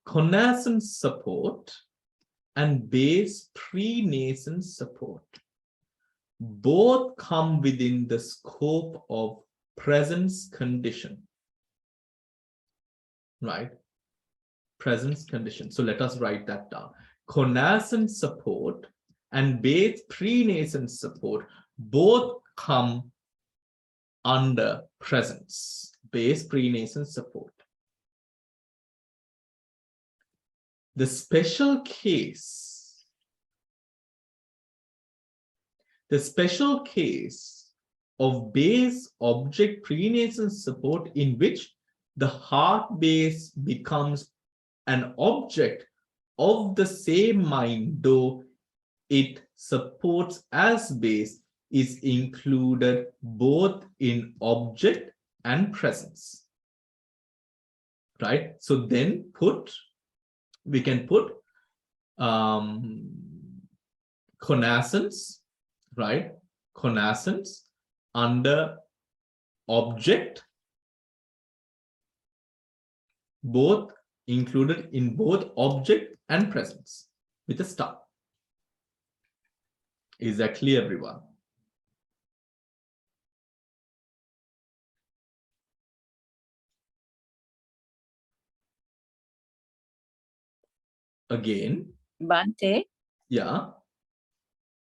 Connaissance support and base pre-nascent support. Both come within the scope of presence condition. Right? Presence condition. So let us write that down. Connaissance support and base pre-nascent support both come under presence, base pre-nascent support. The special case of base object prenascence support in which the heart base becomes an object of the same mind, though it supports as base, is included both in object and presence. Right? So then we can put connaissance, right? Connaissance under object, both included in both object and presence with a star. Is that clear, everyone? Again, Bhante, yeah.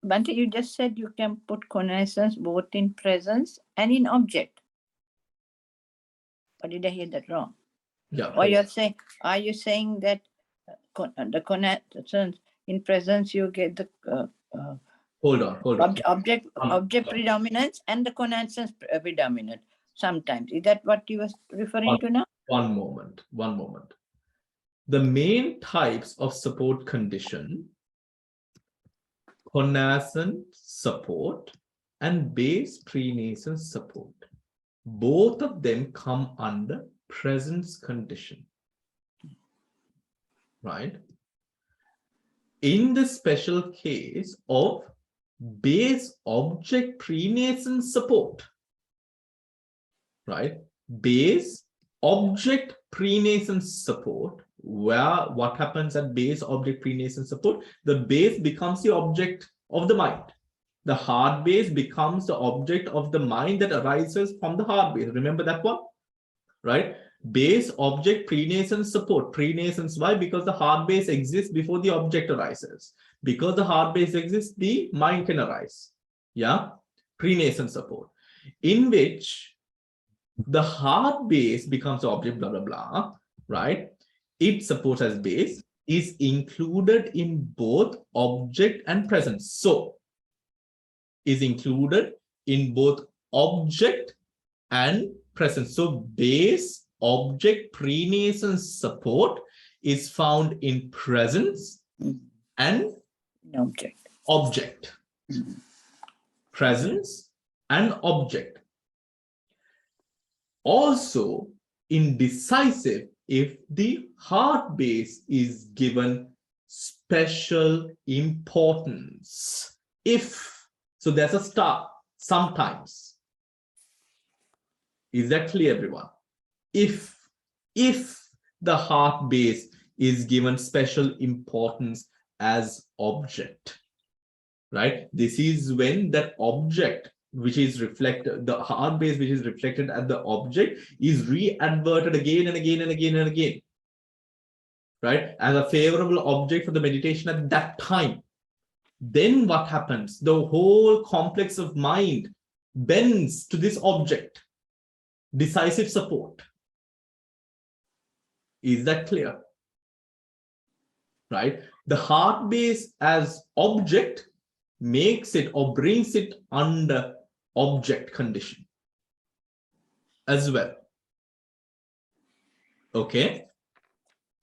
Bhante, you just said you can put connaissance both in presence and in object. Or did I hear that wrong? Yeah. Or are you saying that the connaissance in presence you get the Hold on. object predominance and the connaissance predominant sometimes? Is that what you were referring to now? One moment. The main types of support condition, connaissance support and base prenascence support, both of them come under presence condition. Right? In the special case of base object prenascence support, right? Base object prenascence support, where what happens at base object prenascence support? The base becomes the object of the mind. The heart base becomes the object of the mind that arises from the heart base. Remember that one? Right? Base object prenascence support. Prenascence, why? Because the heart base exists before the object arises. Because the heart base exists, the mind can arise. Yeah? Prenascence support. In which the heart base becomes the object, blah, blah, blah. Right? It supports as base, is included in both object and presence. So, is included in both object and presence. So, base object prenascence support is found in presence and object. Presence and object. Also, in decisive, if the heart base is given special importance. So there's a star sometimes. Is that clear, everyone? If the heart base is given special importance as object, right? This is when that object which is reflected, the heart base which is reflected at the object is re-adverted again and again and again and again, right? As a favorable object for the meditation at that time. Then what happens? The whole complex of mind bends to this object. Decisive support. Is that clear? Right? The heart base as object makes it or brings it under object condition as well. Okay?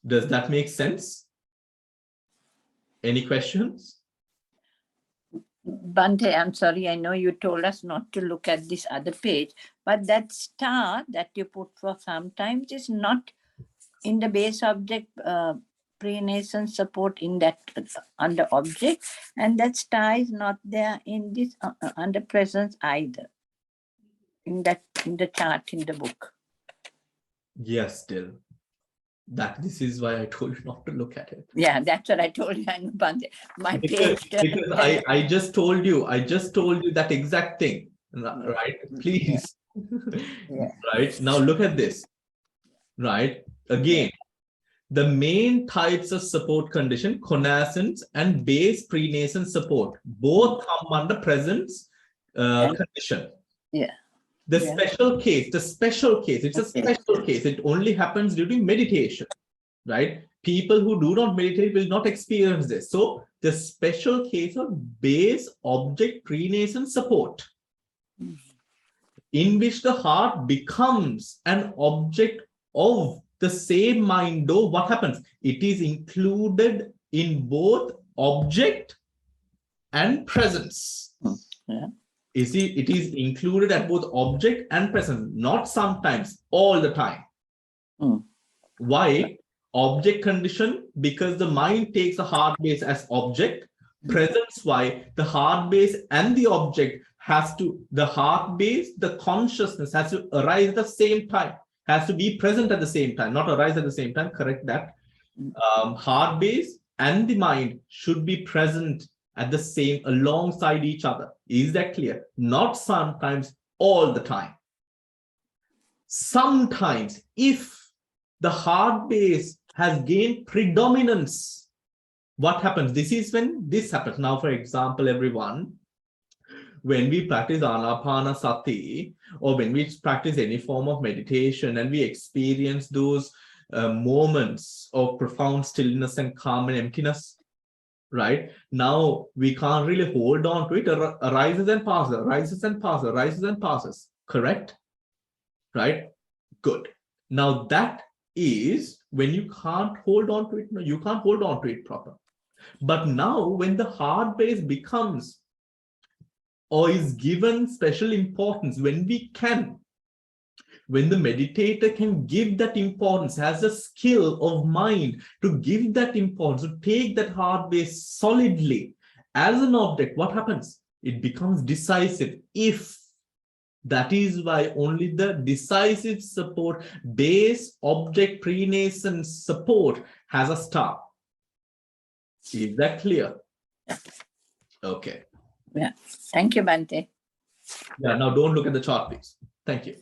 Does that make sense? Any questions? Bhante, I'm sorry, I know you told us not to look at this other page, but that star that you put for sometimes is not in the base object prenascence support in that under object, and that star is not there in this under presence either. In the chart in the book. Yes, still. This is why I told you not to look at it. Yeah, that's what I told you. My because I just told you that exact thing, right? Please. Yeah. Right now, look at this. Right again, the main types of support condition, connaissance and base prenascence support, both come under presence condition. Yeah. The special case, it's a special case. It only happens during meditation, right? People who do not meditate will not experience this. So the special case of base object prenascence support, in which the heart becomes an object of the same mind, though what happens? It is included in both object and presence. Yeah. It is included at both object and presence, not sometimes, all the time. Why? Object condition, because the mind takes the heart base as object. Presence, why? The heart base and the object has to, the heart base, the consciousness has to arise at the same time, has to be present at the same time, not arise at the same time, correct that. Heart base and the mind should be present at the same, alongside each other. Is that clear? Not sometimes, all the time. Sometimes, if the heart base has gained predominance, what happens? This is when this happens. Now, for example, everyone, when we practice anapanasati, or when we practice any form of meditation and we experience those moments of profound stillness and calm and emptiness, right? Now, we can't really hold on to it. Arises and passes, arises and passes, arises and passes. Correct? Right? Good. Now, that is when you can't hold on to it. No, you can't hold on to it properly. But now, when the heart base becomes or is given special importance, when we can, when the meditator can give that importance, has a skill of mind to give that importance, to take that heart base solidly as an object, what happens? It becomes decisive. If that is why only the decisive support, base object prenascent support has a star. Is that clear? Okay. Yeah. Thank you, Bhante. Yeah, now don't look at the chart, please. Thank you.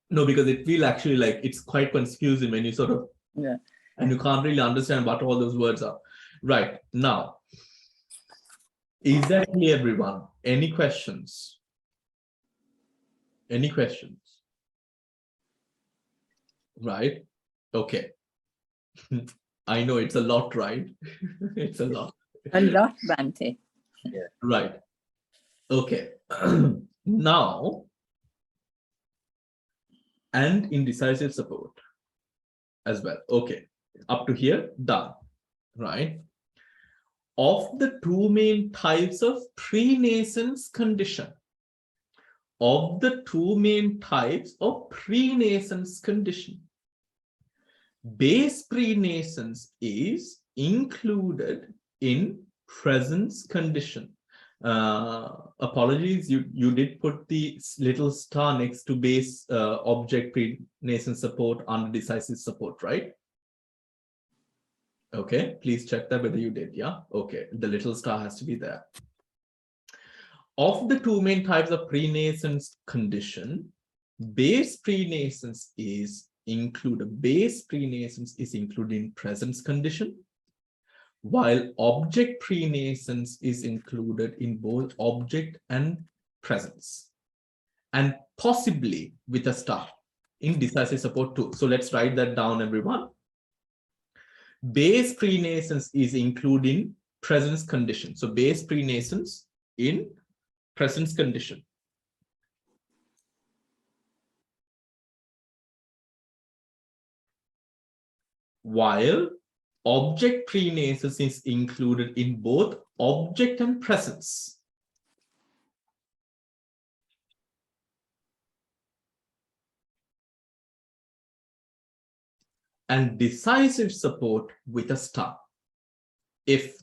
No, because it will actually, like, it's quite confusing when you sort of, Yeah. and you can't really understand what all those words are. Right, now, is that clear, everyone? Any questions? Any questions? Right, okay. I know it's a lot, right? It's a lot. A lot, Bhante. Right. Okay. Now, and indecisive support as well. Okay. Up to here, done. Right. Of the two main types of prenascence condition, base prenascence is included in presence condition. Apologies, you did put the little star next to base object prenascent support under decisive support, right? Okay, please check that whether you did. Yeah, okay, the little star has to be there. Of the two main types of prenascence condition, base prenascence is included in presence condition, while object prenascence is included in both object and presence, and possibly with a star in decisive support too. So let's write that down, everyone. Base prenascence is including presence condition. So base prenascence in presence condition. While object prenascence is included in both object and presence. And decisive support with a star. If,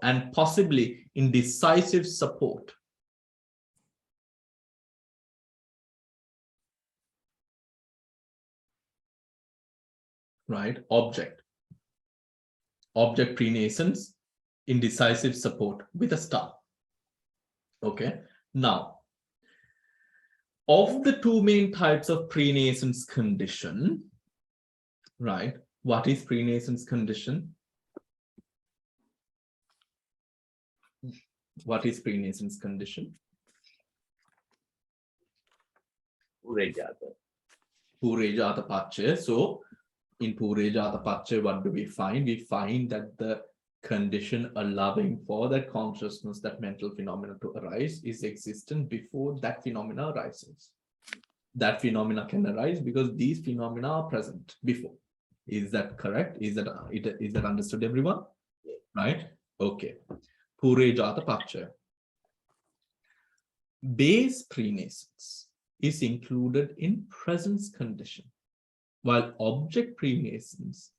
and possibly in decisive support. Right, object prenascence in decisive support with a star. Okay, now, of the two main types of prenascence condition, right, what is prenascence condition? What is prenascence condition? Purejata. Purejata Pache. So in Purejata Pache, what do we find? We find that the condition allowing for that consciousness, that mental phenomena to arise is existent before that phenomena arises. That phenomena can arise because these phenomena are present before. Is that correct? Is that understood, everyone? Right? Okay. Pure jata pacha. Base prenascence is included in presence condition, while object prenascence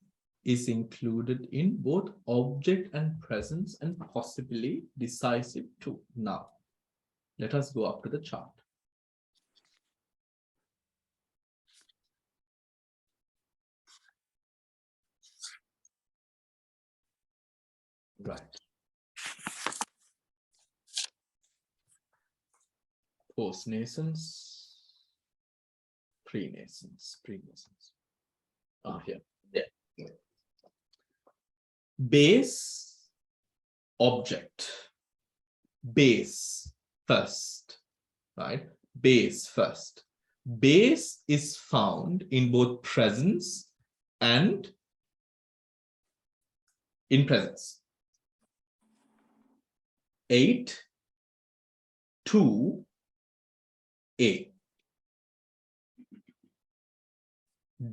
is included in both object and presence and possibly decisive too. Now, let us go up to the chart. Right. Postnascence, prenascence. Here. Yeah. Base, object. Base first, right? Base first. Base is found in both presence and in presence. 8, 2, A.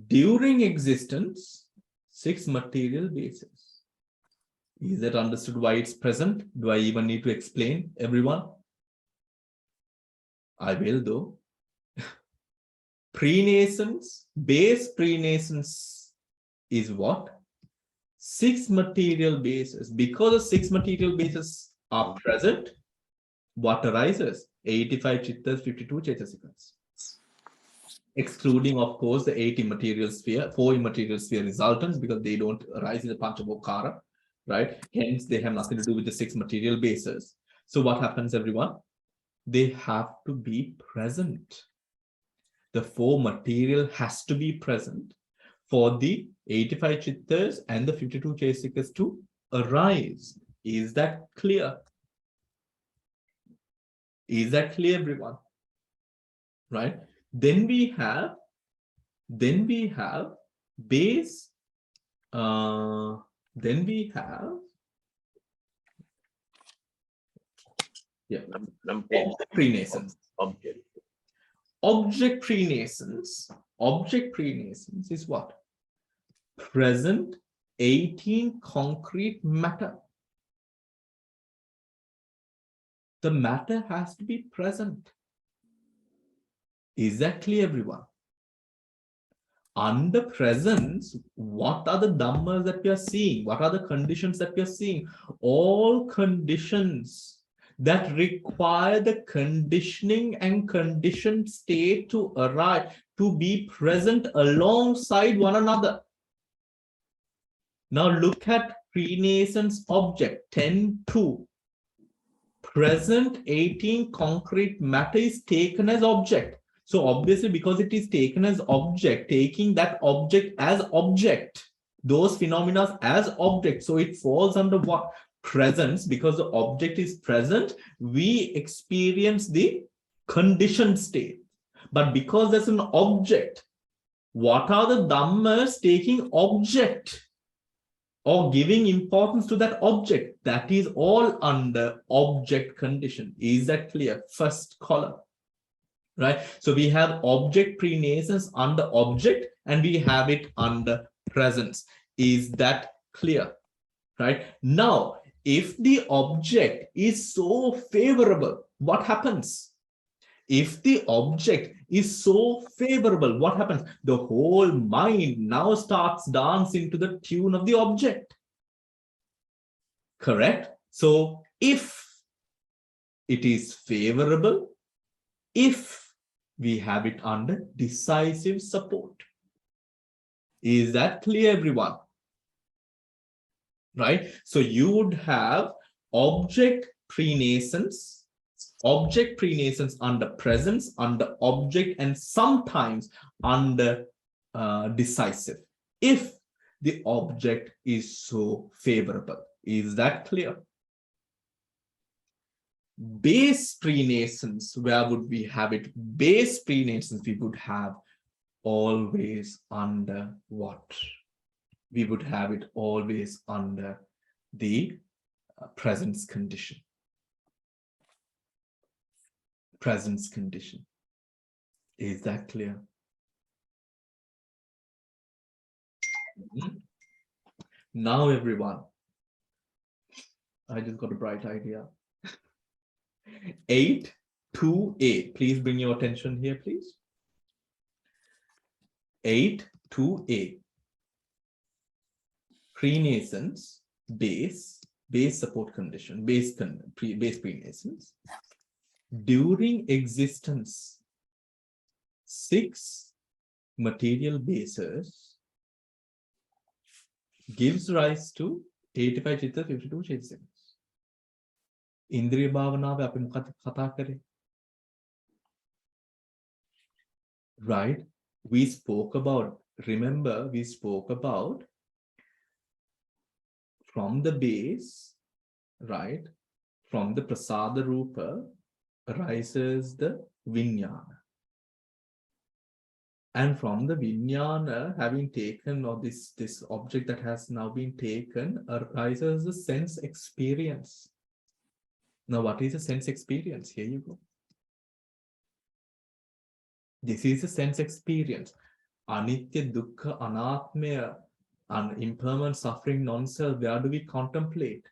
During existence, 6 material bases. Is that understood why it's present? Do I even need to explain, everyone? I will though. Prenascence, base prenascence is what? 6 material bases. Because the 6 material bases are present, what arises? 85 chittas, 52 chaitasikas. Excluding, of course, the 8 immaterial sphere, 4 immaterial sphere resultants, because they don't arise in the Panchabhokara, right? Hence, they have nothing to do with the 6 material bases. So what happens, everyone? They have to be present. The 4 material has to be present for the 85 chittas and the 52 chaitasikas to arise. Is that clear? Is that clear, everyone? Right? Then we have base, then we have object prenascence. Object prenascence is what? Present 18 concrete matter. The matter has to be present. Is that clear, everyone? Under presence, what are the dhammas that we are seeing? What are the conditions that we are seeing? All conditions that require the conditioning and conditioned state to arrive, to be present alongside one another. Now look at prenascence object 10.2. Present 18 concrete matter is taken as object. So obviously, because it is taken as object, taking that object as object, those phenomena as object, so it falls under what? Presence. Because the object is present, we experience the conditioned state. But because there's an object, what are the dhammas taking object or giving importance to that object? That is all under object condition. Is that clear? First column. Right? So we have object prenascence under object and we have it under presence. Is that clear? Right? Now, if the object is so favorable, what happens? If the object is so favorable, what happens? The whole mind now starts dancing to the tune of the object. Correct? So if it is favorable, if we have it under decisive support. Is that clear, everyone? Right? So you would have object prenascence under presence, under object, and sometimes under decisive, if the object is so favorable. Is that clear? Base prenascence, where would we have it? Base prenascence, we would have always under what? We would have it always under the presence condition. Presence condition. Is that clear? Now, everyone, I just got a bright idea. 8 2a. Please bring your attention here, please. 8 2a. Prenascence, base support condition, base prenascence. During existence, 6 material bases gives rise to 85 chitta, 52 chitta. Indriya bhavanaව අපි මොකක්ද කතා කරේ? Right? We spoke about, remember, we spoke about from the base, right? From the prasada rupa arises the vinyana. And from the vinyana having taken, or this object that has now been taken, arises the sense experience. Now, what is a sense experience? Here you go. This is a sense experience. Anitya, dukkha, anatmaya, impermanent, suffering, non-self. Where do we contemplate?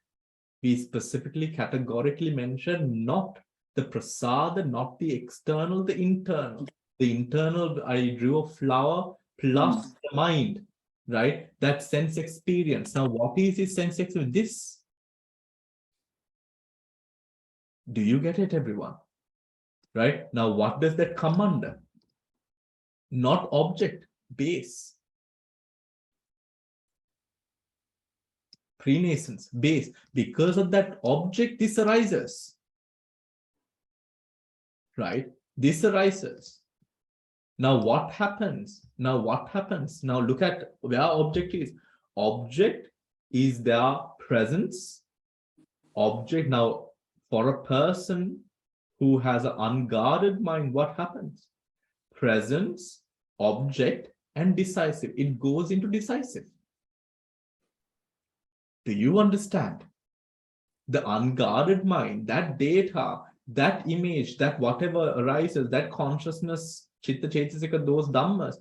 We specifically, categorically mention not the prasada, not the external, the internal. The internal, I drew a flower plus the mind, right? That sense experience. Now, what is this sense experience? This. Do you get it, everyone? Right? Now, what does that come under? Not object, base. Prenascence, base. Because of that object, this arises. Right? This arises. Now, what happens? Now, what happens? Now, look at where object is. Object is their presence. Object. Now, for a person who has an unguarded mind, what happens? Presence, object, and decisive. It goes into decisive. Do you understand? The unguarded mind, that data, that image, that whatever arises, that consciousness, chitta chetasika, those dhammas,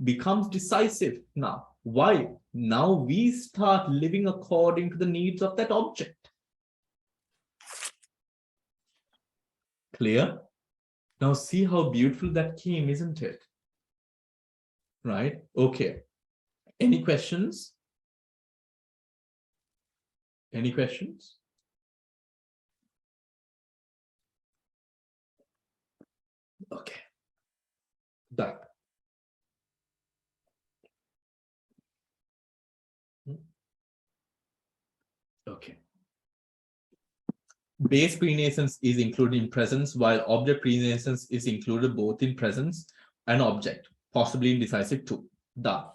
becomes decisive now. Why? Now we start living according to the needs of that object. Clear? Now see how beautiful that came, isn't it? Right? Okay. Any questions? Any questions? Okay. Done. Okay. Base prenascence is included in presence, while object prenascence is included both in presence and object, possibly in decisive too. Done.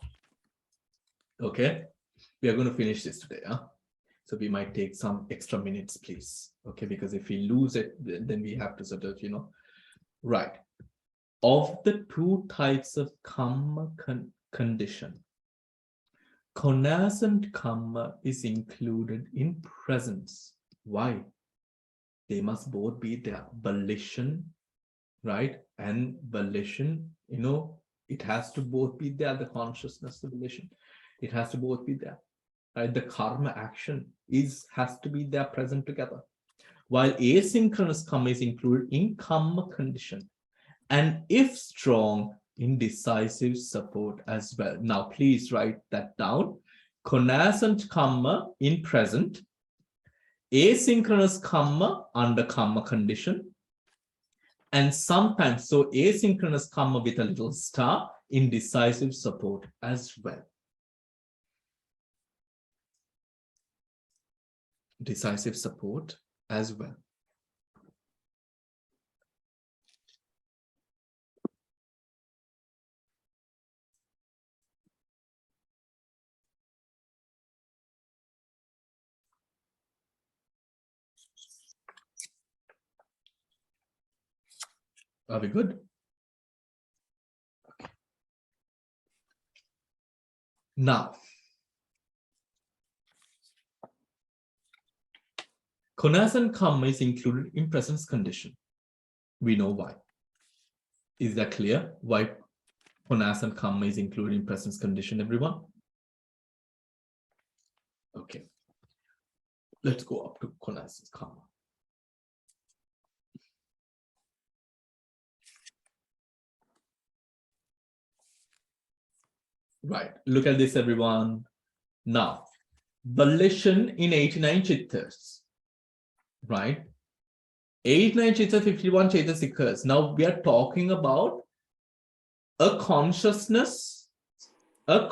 Okay. We are going to finish this today. Huh? So we might take some extra minutes, please. Okay. Because if we lose it, then we have to sort of, right. Of the 2 types of karma condition, connascent karma is included in presence. Why? They must both be there. Volition, right? And volition, it has to both be there. The consciousness, the volition, it has to both be there. Right? The karma action has to be there, present together. While asynchronous karma is included in karma condition, and if strong, in decisive support as well. Now, please write that down. Connascent karma in present, asynchronous karma under karma condition, and sometimes, so asynchronous karma with a little star in decisive support as well. Decisive support as well. Are we good? Okay. Now, Konas and karma is included in presence condition. We know why. Is that clear? Why konas and karma is included in presence condition, everyone? Okay. Let's go up to konas and karma. Right. Look at this, everyone. Now, volition in 89 chittas. Right? 89 chittas, 51 chaitasikas. Now we are talking about a consciousness and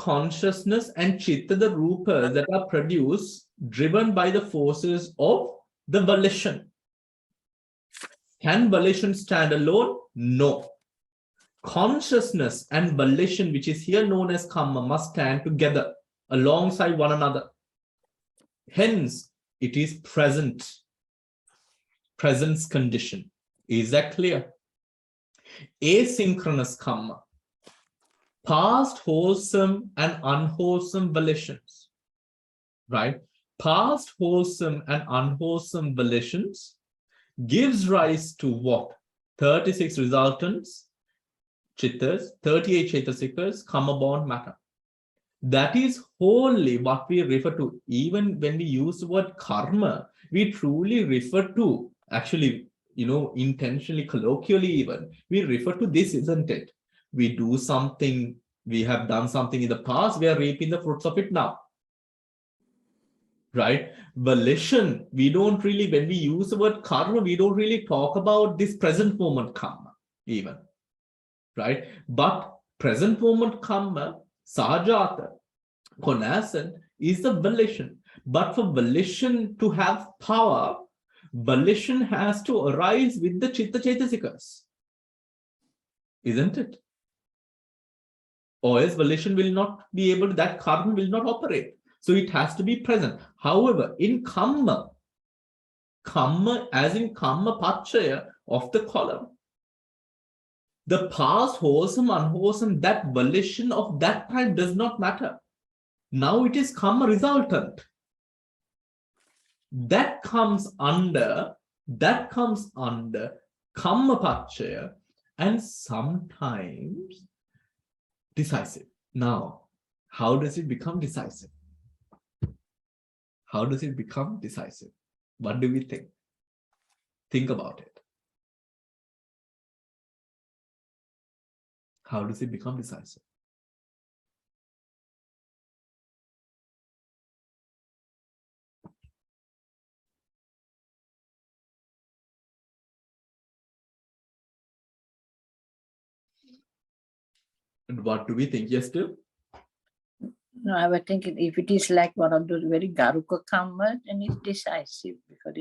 chitta, the rupas that are produced, driven by the forces of the volition. Can volition stand alone? No. Consciousness and volition, which is here known as karma, must stand together alongside one another. Hence, it is presence condition. Is that clear? Asynchronous karma. Past wholesome and unwholesome volitions. Right? Past wholesome and unwholesome volitions gives rise to what? 36 resultants, chittas, 38 chaitasikas, karma-born matter. That is wholly what we refer to. Even when we use the word karma, we truly refer to, actually, intentionally, colloquially even, we refer to this, isn't it? We do something, we have done something in the past, we are reaping the fruits of it now. Right? Volition, we don't really, when we use the word karma, we don't really talk about this present moment karma, even. Right? But present moment karma, sahajata, konasan, is the volition. But for volition to have power, volition has to arise with the chitta chaitasikas. Isn't it? Or else volition will not be able to, that karma will not operate. So it has to be present. However, in karma as in karma pachaya of the column, the past wholesome, unwholesome, that volition of that time does not matter. Now it is karma resultant. That comes under karma pachaya and sometimes decisive. Now, how does it become decisive? How does it become decisive? What do we think? Think about it. How does it become decisive? And what do we think? Yes, Bill? No, I was thinking if it is like one of those very garuka karmas, then it's decisive because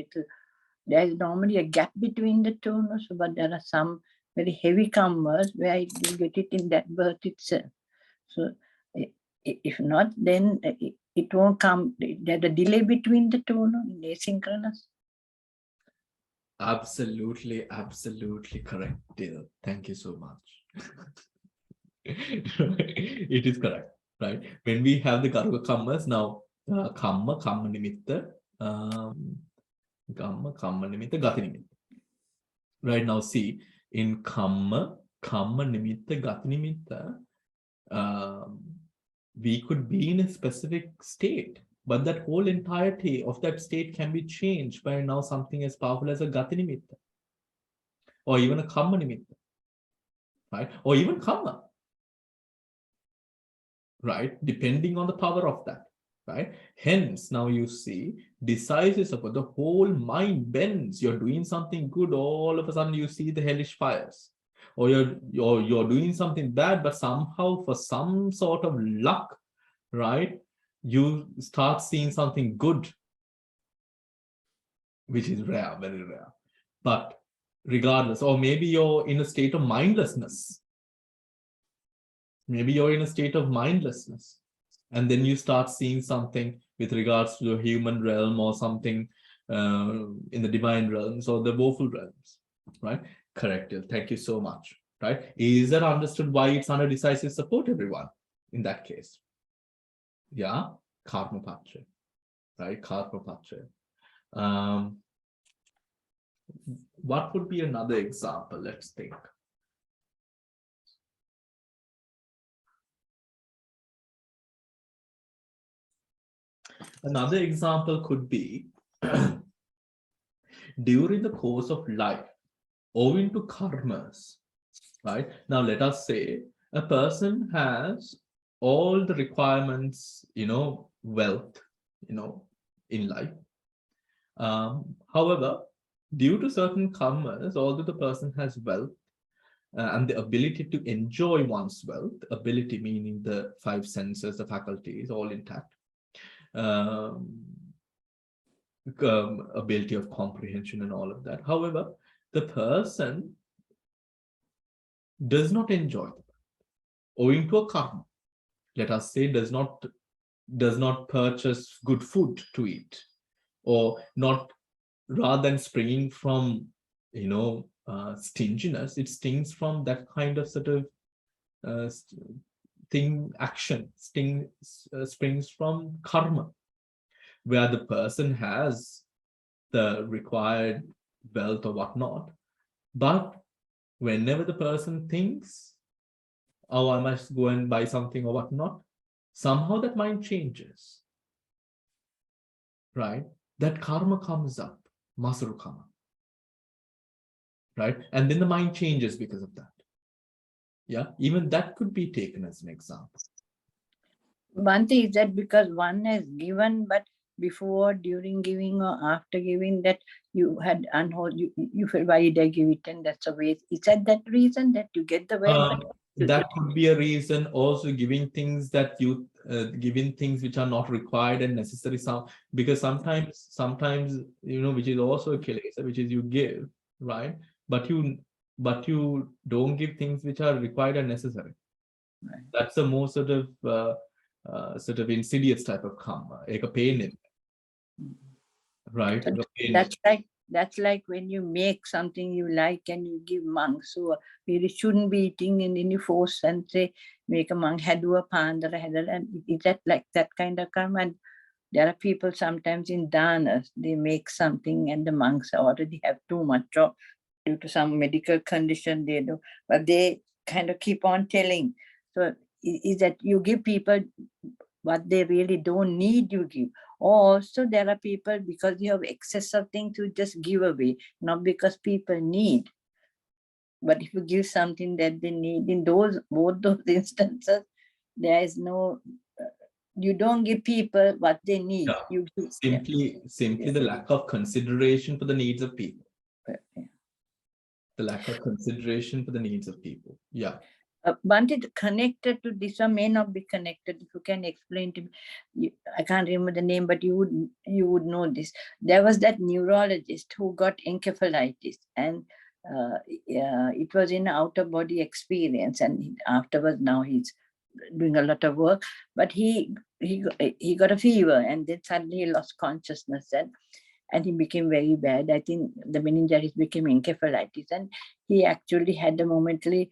there is normally a gap between the two, no? So, but there are some very heavy karmas where you get it in that birth itself. So if not, then it won't come. There's a delay between the two, no? In asynchronous. Absolutely correct, Dale. Thank you so much. It is correct, right? When we have the Garuka karmas, now karma nimitta, karma nimitta, gati nimitta. Right now, see, in karma nimitta, gati nimitta, we could be in a specific state, but that whole entirety of that state can be changed by now something as powerful as a gati nimitta, or even a karma nimitta, right? Or even karma. Right? Depending on the power of that, right? Hence, now you see, decisive support, the whole mind bends. You're doing something good, all of a sudden you see the hellish fires. Or you're doing something bad, but somehow for some sort of luck, right? You start seeing something good, which is rare, very rare. But regardless, or maybe you're in a state of mindlessness. Maybe you're in a state of mindlessness, and then you start seeing something with regards to the human realm or something in the divine realms or the woeful realms, right? Correct. Thank you so much, right? Is that understood why it's under decisive support, everyone, in that case? Yeah, karma pacha, right? Karma pacha. What would be another example? Let's think. Another example could be during the course of life, owing to karmas, right? Now, let us say a person has all the requirements, wealth, in life. However, due to certain karmas, although the person has wealth and the ability to enjoy one's wealth, ability meaning the five senses, the faculties, all intact, ability of comprehension and all of that. However, the person does not enjoy it, owing to a karma. Let us say does not purchase good food to eat, or not, rather than springing from stinginess, it stings from that kind of sort of springs from karma, where the person has the required wealth or whatnot, but whenever the person thinks, oh, I must go and buy something or whatnot, somehow that mind changes, right? That karma comes up, masaru karma, right? And then the mind changes because of that. Yeah, even that could be taken as an example. Bhante, is that because one has given, but before, during giving, or after giving, that you had unholy, you feel, why did I give it? And that's a waste. Is that reason that you get the wealth? That could be a reason. Also, giving things that giving things which are not required and necessary. Because sometimes which is also a kilesa, which is you give, right? But you don't give things which are required and necessary. Right. That's a more sort of insidious type of karma. Like a pain, right? That's like when you make something you like and you give monks who really shouldn't be eating, and then you force and say, make a monk hadua pandara hadala, and is that like that kind of karma? And there are people sometimes in danas, they make something and the monks already have too much, or due to some medical condition they do, but they kind of keep on telling. So is that you give people what they really don't need, you give. Or also there are people, because you have excess of things, to just give away, not because people need. But if you give something that they need, in both those instances, there is no, you don't give people what they need. Yeah. You give, simply the lack of consideration for the needs of people. yeah. The lack of consideration for the needs of people. Yeah. Bhante, connected to this one, may not be connected. If you can explain to me, I can't remember the name, but you would know this. There was that neurologist who got encephalitis, and it was in outer body experience, and afterwards now he's doing a lot of work. But he got a fever, and then suddenly he lost consciousness, and he became very bad. I think the meningitis became encephalitis, and he actually had a momentary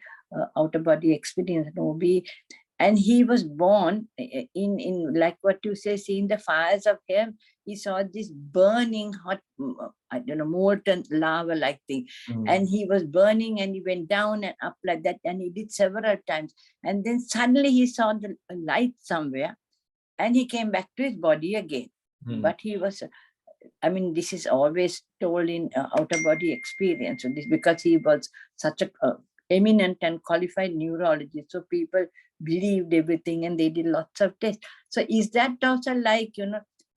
outer body experience, and he was born in like what you say, seeing the fires of hell. He saw this burning hot, I don't know, molten lava like thing, and he was burning, and he went down and up like that, and he did several times, and then suddenly he saw the light somewhere, and he came back to his body again. But he was, I mean, this is always told in outer body experience, so this because he was such a eminent and qualified neurologist, so people believed everything and they did lots of tests. So is that also like,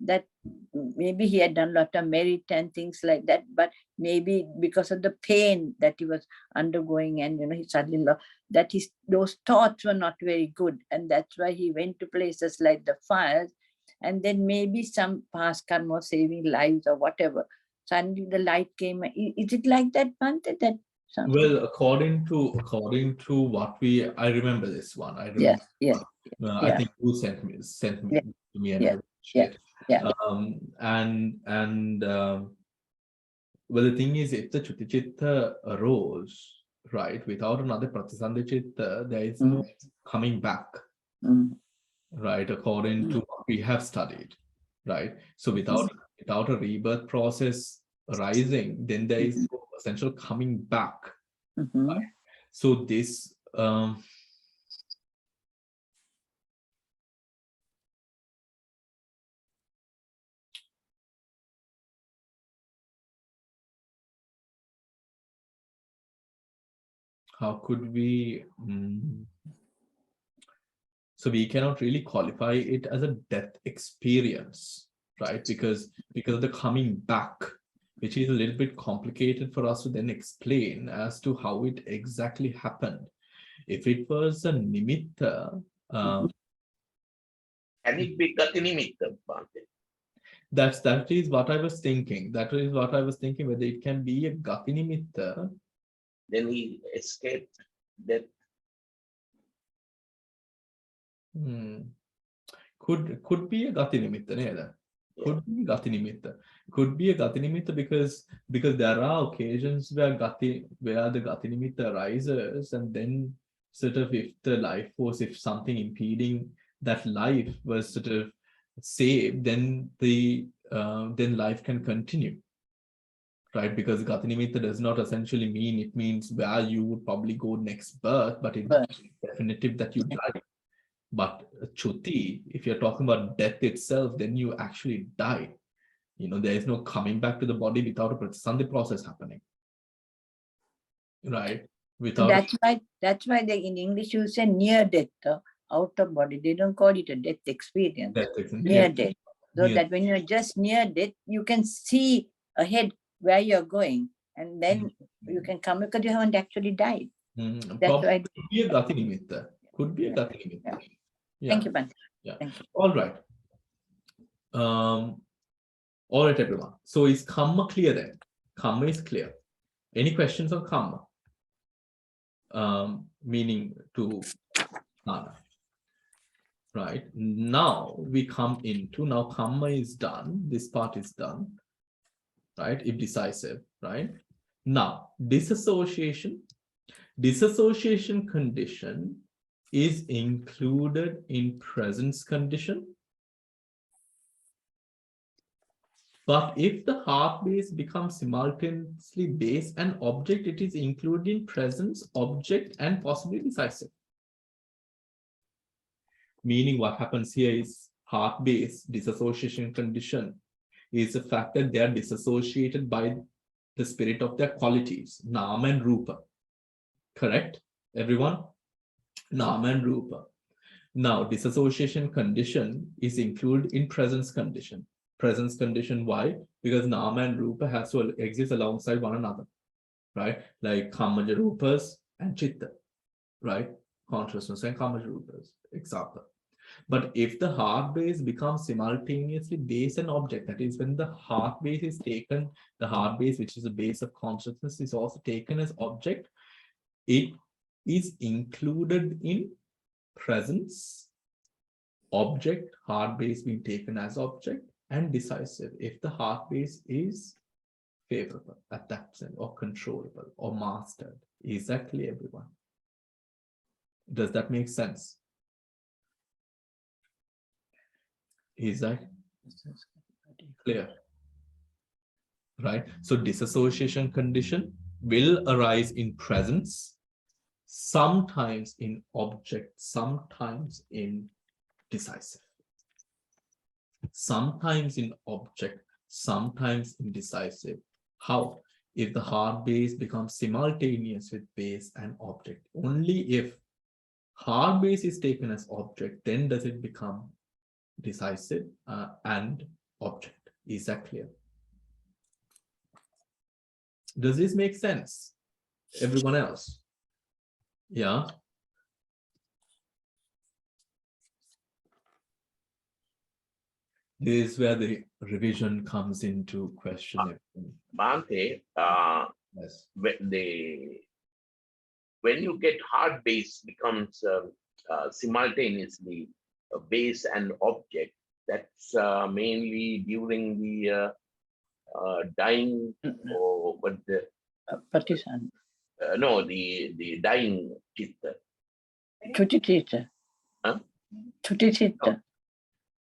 that maybe he had done a lot of merit and things like that, but maybe because of the pain that he was undergoing, and he suddenly that those thoughts were not very good, and that's why he went to places like the fires, and then maybe some past karma saving lives or whatever, suddenly the light came. Is it like that, Bhante? That something? Well, according to what I remember this one. I remember. Yeah. I think you sent me to me, and I watched it. Well, the thing is, if the Chutichitta arose, right, without another Pratisandhichitta, there is no coming back, right, according to what we have studied, right? So without a rebirth process arising, then there is no essential coming back. Mhm. So this how could we so we cannot really qualify it as a death experience, right? Because of the coming back, which is a little bit complicated for us to then explain as to how it exactly happened. If it was a nimitta, Can it be Gati Nimitta, Bhante? that is what I was thinking. That is what I was thinking, whether it can be a Gati Nimitta. Then he escaped death. Could be a Gati Nimitta, neither. Could be Gati Nimitta. Could be a Gati Nimitta because there are occasions where the Gati Nimitta arises, and then sort of if the life force, if something impeding that life was sort of saved, then then life can continue. Right, because Gati Nimitta does not essentially mean, it means where you would probably go next birth, but it's definitive that you die. But Chuti, if you're talking about death itself, then you actually die. There is no coming back to the body without a pratisandhi process happening. Right? That's why in English you say near death, out of body. They don't call it a death experience. Near death. So that when you're just near death, you can see ahead where you're going, and then you can come because you haven't actually died. That's why could be a Gati Nimitta. Could be a Gati Nimitta. Yeah. Thank you, Bhante. Yeah. Thank you. All right. All right, everyone. So is karma clear then? Karma is clear. Any questions on karma? Meaning to Nana. Right. Now we come into, now karma is done. This part is done. Right. If decisive. Right. Now, disassociation condition is included in presence condition. But if the heart base becomes simultaneously base and object, it is included in presence, object, and possibly decisive. Meaning what happens here is heart base disassociation condition is the fact that they are disassociated by the spirit of their qualities, Nama and Rupa. Correct, everyone? Nama and Rupa. Now, disassociation condition is included in presence condition. Presence condition, why? Because Nama and Rupa has to exist alongside one another, right? Like Kamaja Rupas and Chitta, right? Consciousness and Kamaja Rupas, example. But if the heart base becomes simultaneously base and object, that is when the heart base is taken, the heart base, which is the base of consciousness, is also taken as object, it is included in presence, object, heart base being taken as object, and decisive if the heart base is favorable at that sense, or controllable, or mastered. Is that clear, everyone? Does that make sense? Is that clear? Right? So disassociation condition will arise in presence, sometimes in object, sometimes in decisive. Sometimes in object, sometimes in decisive. How? If the heart base becomes simultaneous with base and object. Only if heart base is taken as object, then does it become decisive and object. Is that clear? Does this make sense? Everyone else? Yeah. This is where the revision comes into question. Bhante, Yes. when you get heart base becomes simultaneously a base and object, that's mainly during the dying, or what the Pratisandhi. no, the dying chitta. Chuti chitta. Huh? Chuti chitta.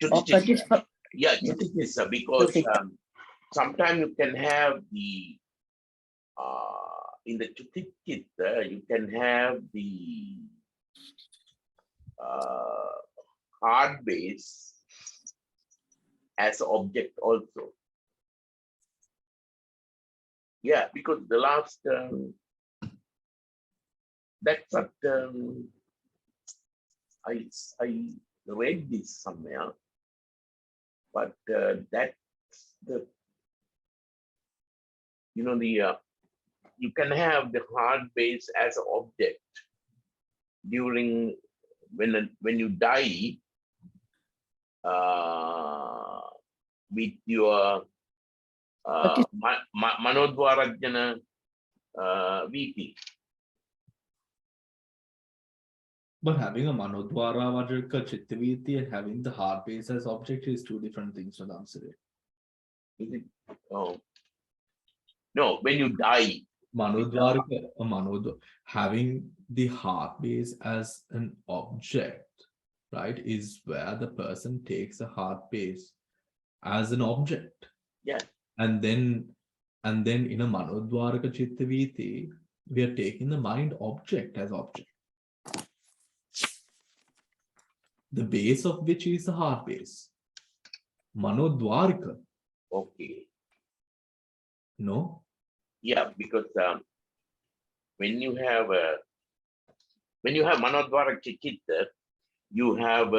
Chuti Or chitta. Yeah, chuti chitta, because sometimes you can have the in the Chitta, you can have the hard base as object also. Yeah, because the last that's what I read this somewhere, but that's the you can have the hard base as an object during when you die with your manodvarajana VP. But having a manodvara vajrika chittaviti and having the heart base as object is two different things, Radhamsiri. Is it? Oh. No, when you die. Manodvarika, having the heart base as an object, right, is where the person takes a heart base as an object. Yeah. And then in a manodvarika chittaviti, we are taking the mind object as object. The base of which is the heart base. Manodvarika. Okay. No? Yeah, because when you have manodvara chitta, you have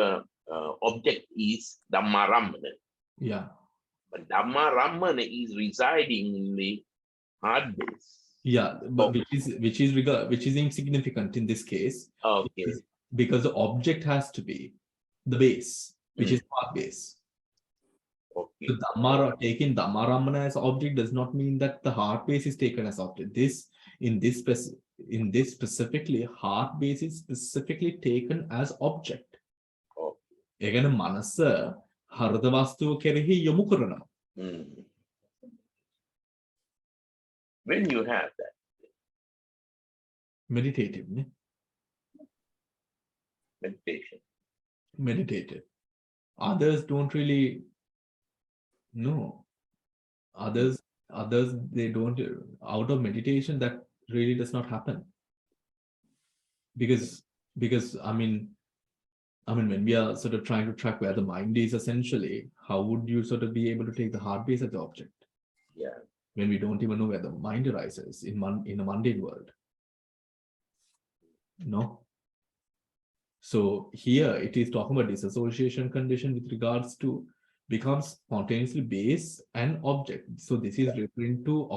object is Dhamma Rammana. Yeah. But Dhamma Rammana is residing in the heart base. Yeah, but which is insignificant in this case. Okay. Because the object has to be the base, which is heart base. Okay. The Dhamma, taking Dhamma Ramana as object does not mean that the heart base is taken as object. In this specifically, heart base is specifically taken as object. Okay. Again, manasa harada vastu kerehi yomu karana. When you have that. Meditative, ne? Meditation. Meditative. Others don't really know. Others they don't, out of meditation that really does not happen. Because I mean when we are sort of trying to track where the mind is essentially, how would you sort of be able to take the heart base as the object? Yeah. When we don't even know where the mind arises in a mundane world. No. So here it is talking about disassociation condition with regards to becomes spontaneously base and object. So this is referring to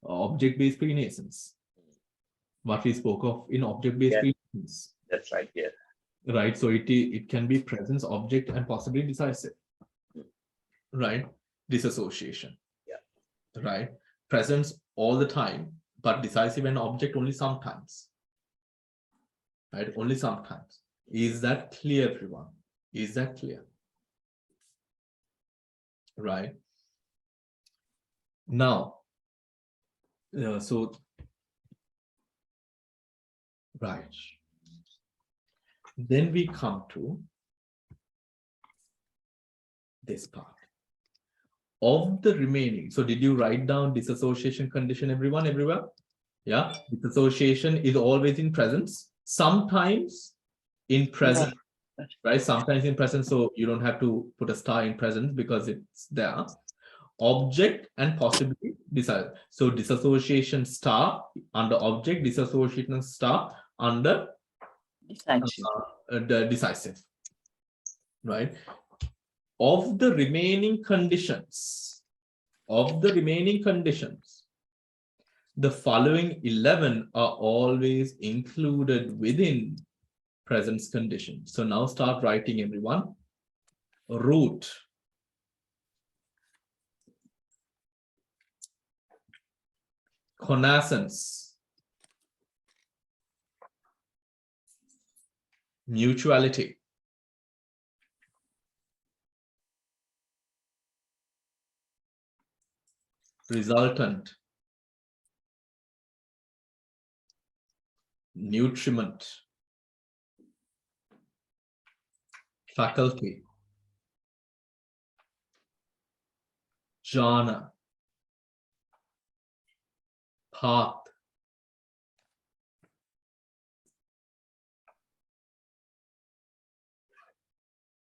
object-based prenascence. What we spoke of in object-based prenascence. That's right, yeah. Right. So it can be presence, object, and possibly decisive. Right. Disassociation. Yeah. Right. Presence all the time, but decisive and object only sometimes. Right. Only sometimes. Is that clear, everyone? Is that clear? Right. Now, right. Then we come to this part. Of the remaining, so did you write down disassociation condition, everyone, everywhere? Yeah, disassociation is always in presence, sometimes in present, right? Sometimes in present, so you don't have to put a star in present because it's there. Object and possibly decisive. So disassociation star under object, disassociation star under the decisive, right? Of the remaining conditions, the following 11 are always included within presence condition. So now start writing, everyone. Root, connaissance, mutuality, resultant, nutriment, faculty, jhana, path,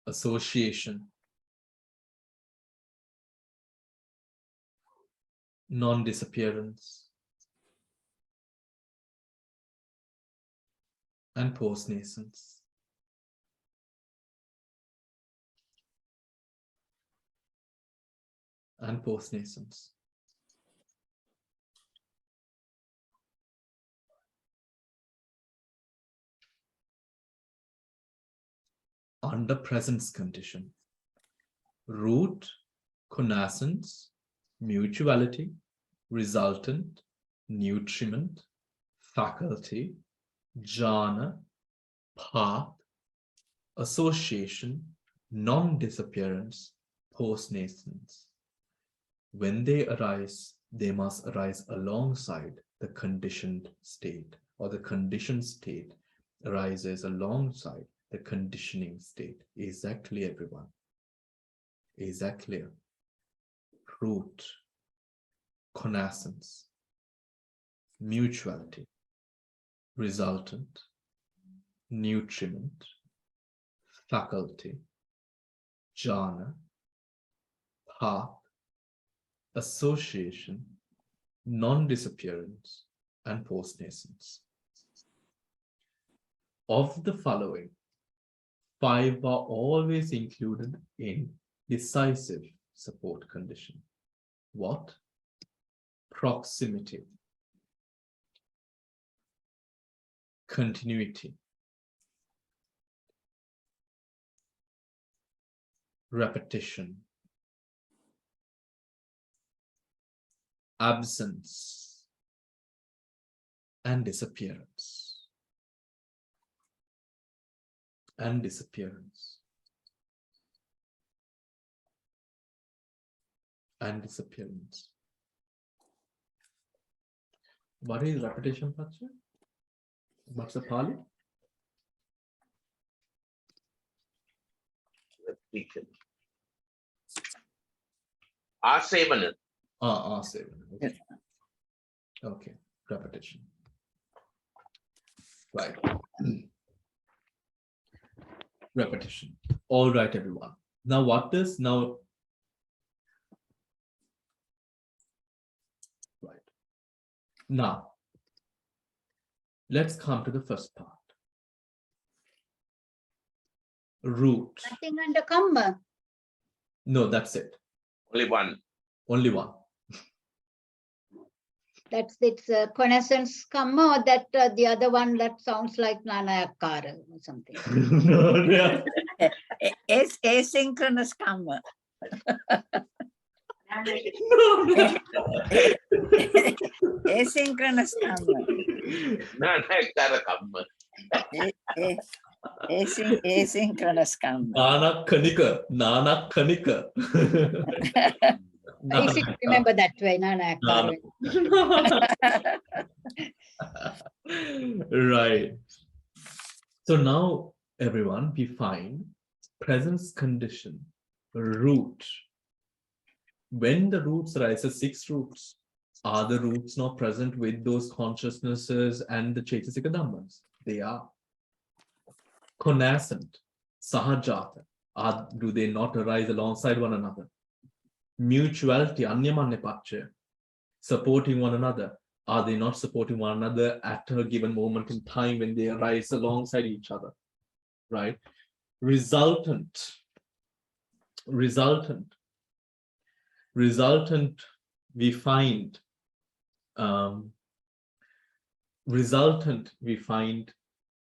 association, non-disappearance, and post-nascence. And post-nascence. Under presence condition, root, connaissance, mutuality, resultant, nutriment, faculty, jhana, path, association, non-disappearance, post-nascence. When they arise, they must arise alongside the conditioned state, or the conditioned state arises alongside the conditioning state. Is that clear, everyone? Is that clear? Root, connaissance, mutuality, resultant, nutriment, faculty, jhana, path, association, non-disappearance, and post-nascence. Of the following, 5 are always included in decisive support condition. What? Proximity, continuity, repetition, absence, and disappearance. And disappearance. And disappearance. What is repetition, Pacha? What's the Pali? Repetition. Asevana. Asevana. Okay. Okay, repetition. Right. Repetition. All right, everyone. Now, what does now? Right. Now, let's come to the first part. Root. Nothing under kamma. No, that's it. Only one. Only one. That's its connaissance kamma, or that the other one that sounds like nanayakara or something. No, yeah. Asynchronous karma. No. Asynchronous karma. Nanayakara kamma. Asynchronous karma. Nana Kanika. Easy to remember that way, nanayakara. Right. So now, everyone, we find presence condition, root. When the roots rises, 6 roots, are the roots not present with those consciousnesses and the Chaitasika Dhammas? They are. Connaissant, sahajata, do they not arise alongside one another? Mutuality, anyamanyapachya, supporting one another, are they not supporting one another at a given moment in time when they arise alongside each other? Right? Resultant, we find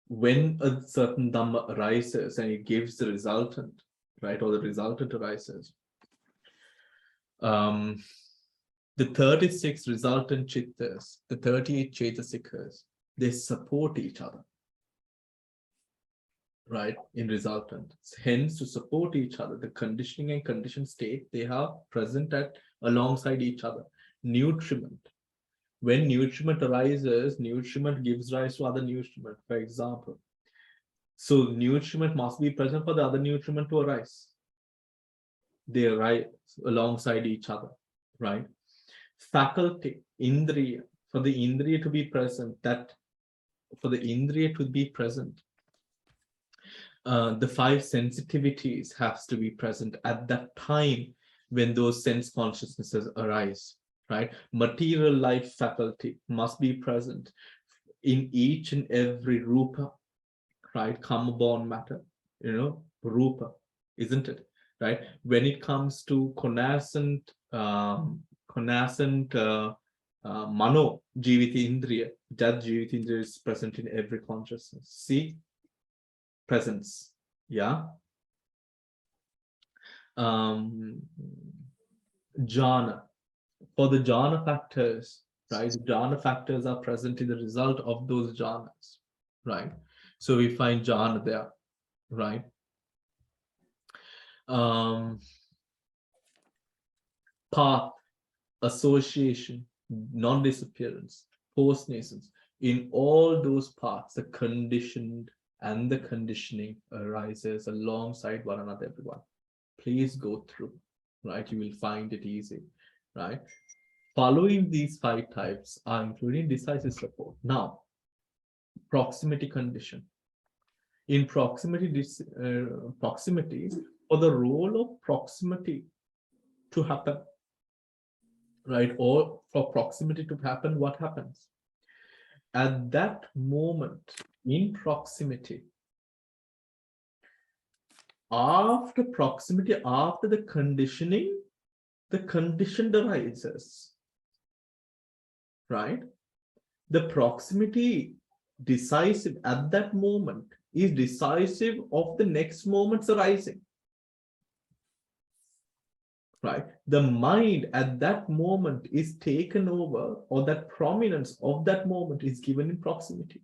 when a certain Dhamma arises and it gives the resultant, right, or the resultant arises. The 36 resultant chittas, the 38 chaitasikas, they support each other, right, in resultant. Hence, to support each other, the conditioning and conditioned state, they are present alongside each other. Nutriment. When nutriment arises, nutriment gives rise to other nutriment, for example. So nutriment must be present for the other nutriment to arise. They arise alongside each other. right? Faculty, indriya, for the indriya to be present, the 5 sensitivities has to be present at that time when those sense consciousnesses arise, right? Material life faculty must be present in each and every rupa, right? Karma born matter, rupa, isn't it? Right? When it comes to connascent mano jiviti indriya, that jiviti indriya is present in every consciousness. See, presence, yeah. Jhana, for the jhana factors, right? Jhana factors are present in the result of those jhanas, right? So we find jhana there, right? Path, association, non-disappearance, post-nascence, in all those paths, the conditioned and the conditioning arises alongside one another, everyone. Please go through, right? You will find it easy, right? Following these 5 types are including decisive support. Now, proximity condition. In proximity, for the role of proximity to happen, right? Or for proximity to happen, what happens? At that moment, in proximity, after proximity, after the conditioning, the conditioned arises, right? The proximity decisive at that moment is decisive of the next moment's arising, right? The mind at that moment is taken over, or that prominence of that moment is given in proximity.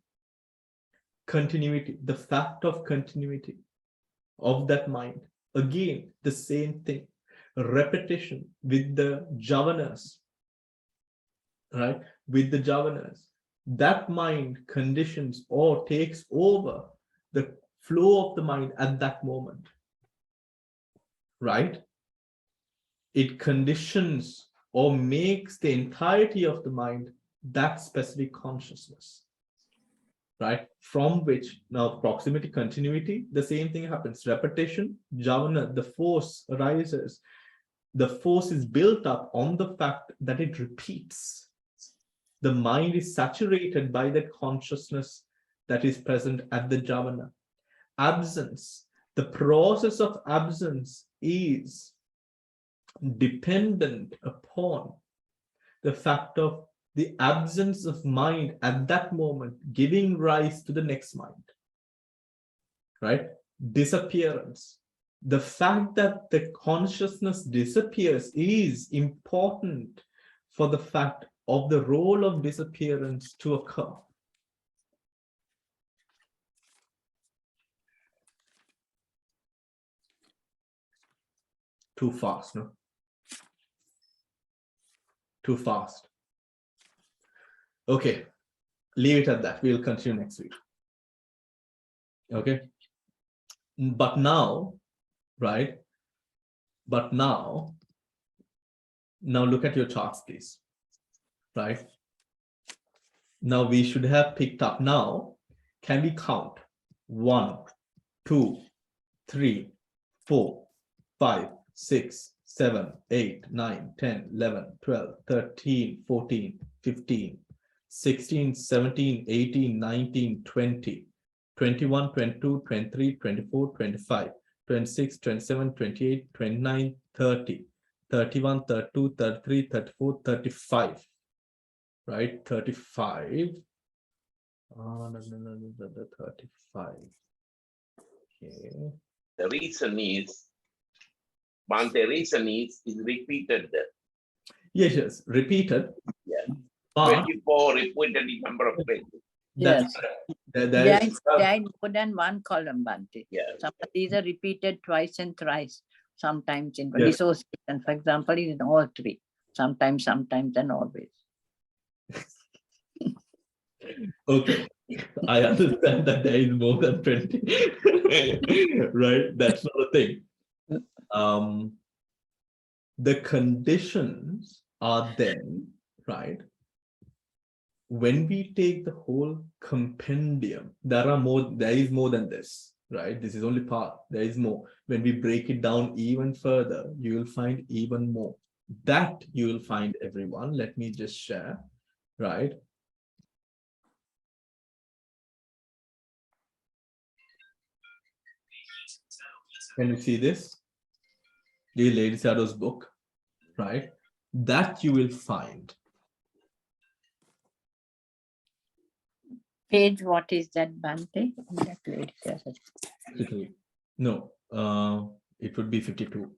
Continuity, the fact of continuity of that mind. Again, the same thing. Repetition with the javanas, right? With the javanas. That mind conditions or takes over the flow of the mind at that moment, right? It conditions or makes the entirety of the mind that specific consciousness, right? From which now proximity, continuity, the same thing happens. Repetition, javana, the force arises. The force is built up on the fact that it repeats. The mind is saturated by that consciousness that is present at the javana. Absence, the process of absence is dependent upon the fact of the absence of mind at that moment giving rise to the next mind, right? Disappearance. The fact that the consciousness disappears is important for the fact of the role of disappearance to occur. Too fast, no? Too fast. Okay, leave it at that. We'll continue next week. Okay. But now, right? But now look at your charts, please. Right? Now we should have picked up. Now, can we count? 1, 2, 3, 4, 5, 6, 7, 8, 9, 10, 11, 12, 13, 14, 15, 16, 17, 18, 19, 20, 21, 22, 23, 24, 25, 26, 27, 28, 29, 30, 31, 32, 33, 34, 35. Right? 35. Oh, no, 35. Okay. The reason is, Bhante, reason is repeated. Yes, repeated. Yeah. But 24 repeated number of pages. Yes. there There is is more than one column, Bhante. Yes. Some of these are repeated twice and thrice, sometimes in Yes. dissociation, for example, in all 3. Sometimes, and always. okay. I understand that there is more than 20. Right? That's not a thing. The conditions are then, right? When we take the whole compendium, there is more than this, right? This is only part, there is more. When we break it down even further, you will find even more. That you will find, everyone. Let me just share, right? Can you see this? The Lady Shadow's book, right? That you will find. Page, what is that, Bhante? That lady says it. 53. No, it would be 52,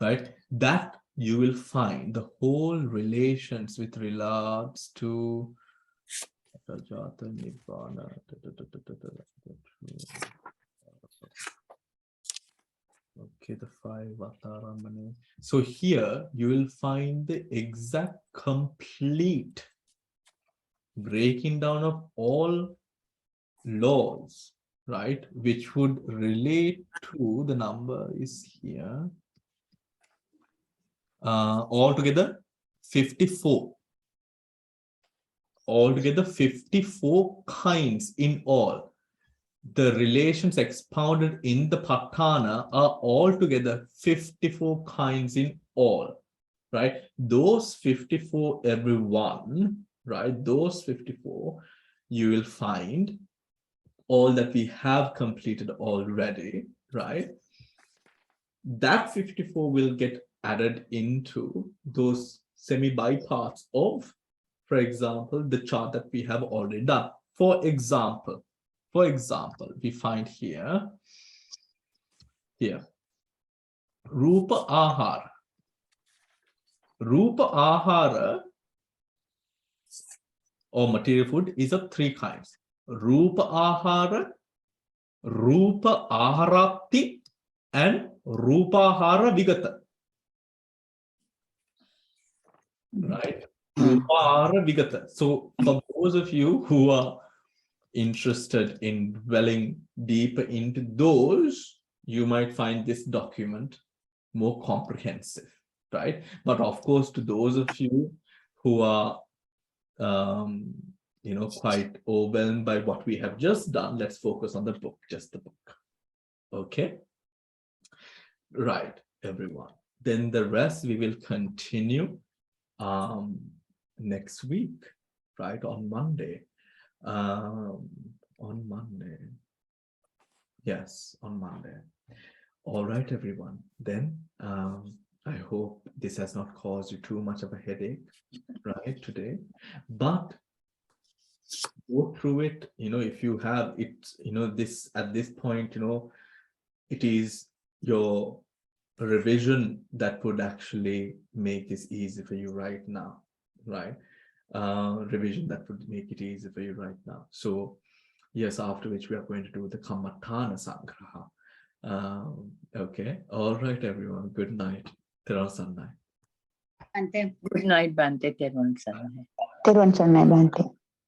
right? That you will find the whole relations with regards to okay, the 5 Vataramane. So here you will find the exact complete breaking down of all laws, right, which would relate to, the number is here, altogether 54. Altogether 54 kinds in all. The relations expounded in the Patthana are altogether 54 kinds in all, right? Those 54, everyone, right? Those 54, you will find all that we have completed already, right? That 54 will get added into those semi-byparts of, for example, the chart that we have already done. For example, we find here, Rupa Ahara. Rupa Ahara, or material food, is of 3 kinds. Rupa Ahara, Rupa Aharapti, and Rupa Ahara Vigata. Right? Rupa Ahara Vigata. So for those of you who are interested in dwelling deeper into those, you might find this document more comprehensive, right? But of course, to those of you who are quite overwhelmed by what we have just done, let's focus on the book, just the book. Okay, right, everyone. Then the rest we will continue next week, right, on Monday. Yes, on Monday. All right, everyone. Then I hope this has not caused you too much of a headache, right, today. But go through it, if you have it, this at this point, it is your revision that would actually make this easy for you right now, right? Revision that would make it easy for you right now. So yes, after which we are going to do the Kammatthana Sangraha. Okay, all right, everyone. Good night. Therun Sannai. Bhante. Good night, Bhante. Therun Sannai. Therun Sannai, Bhante.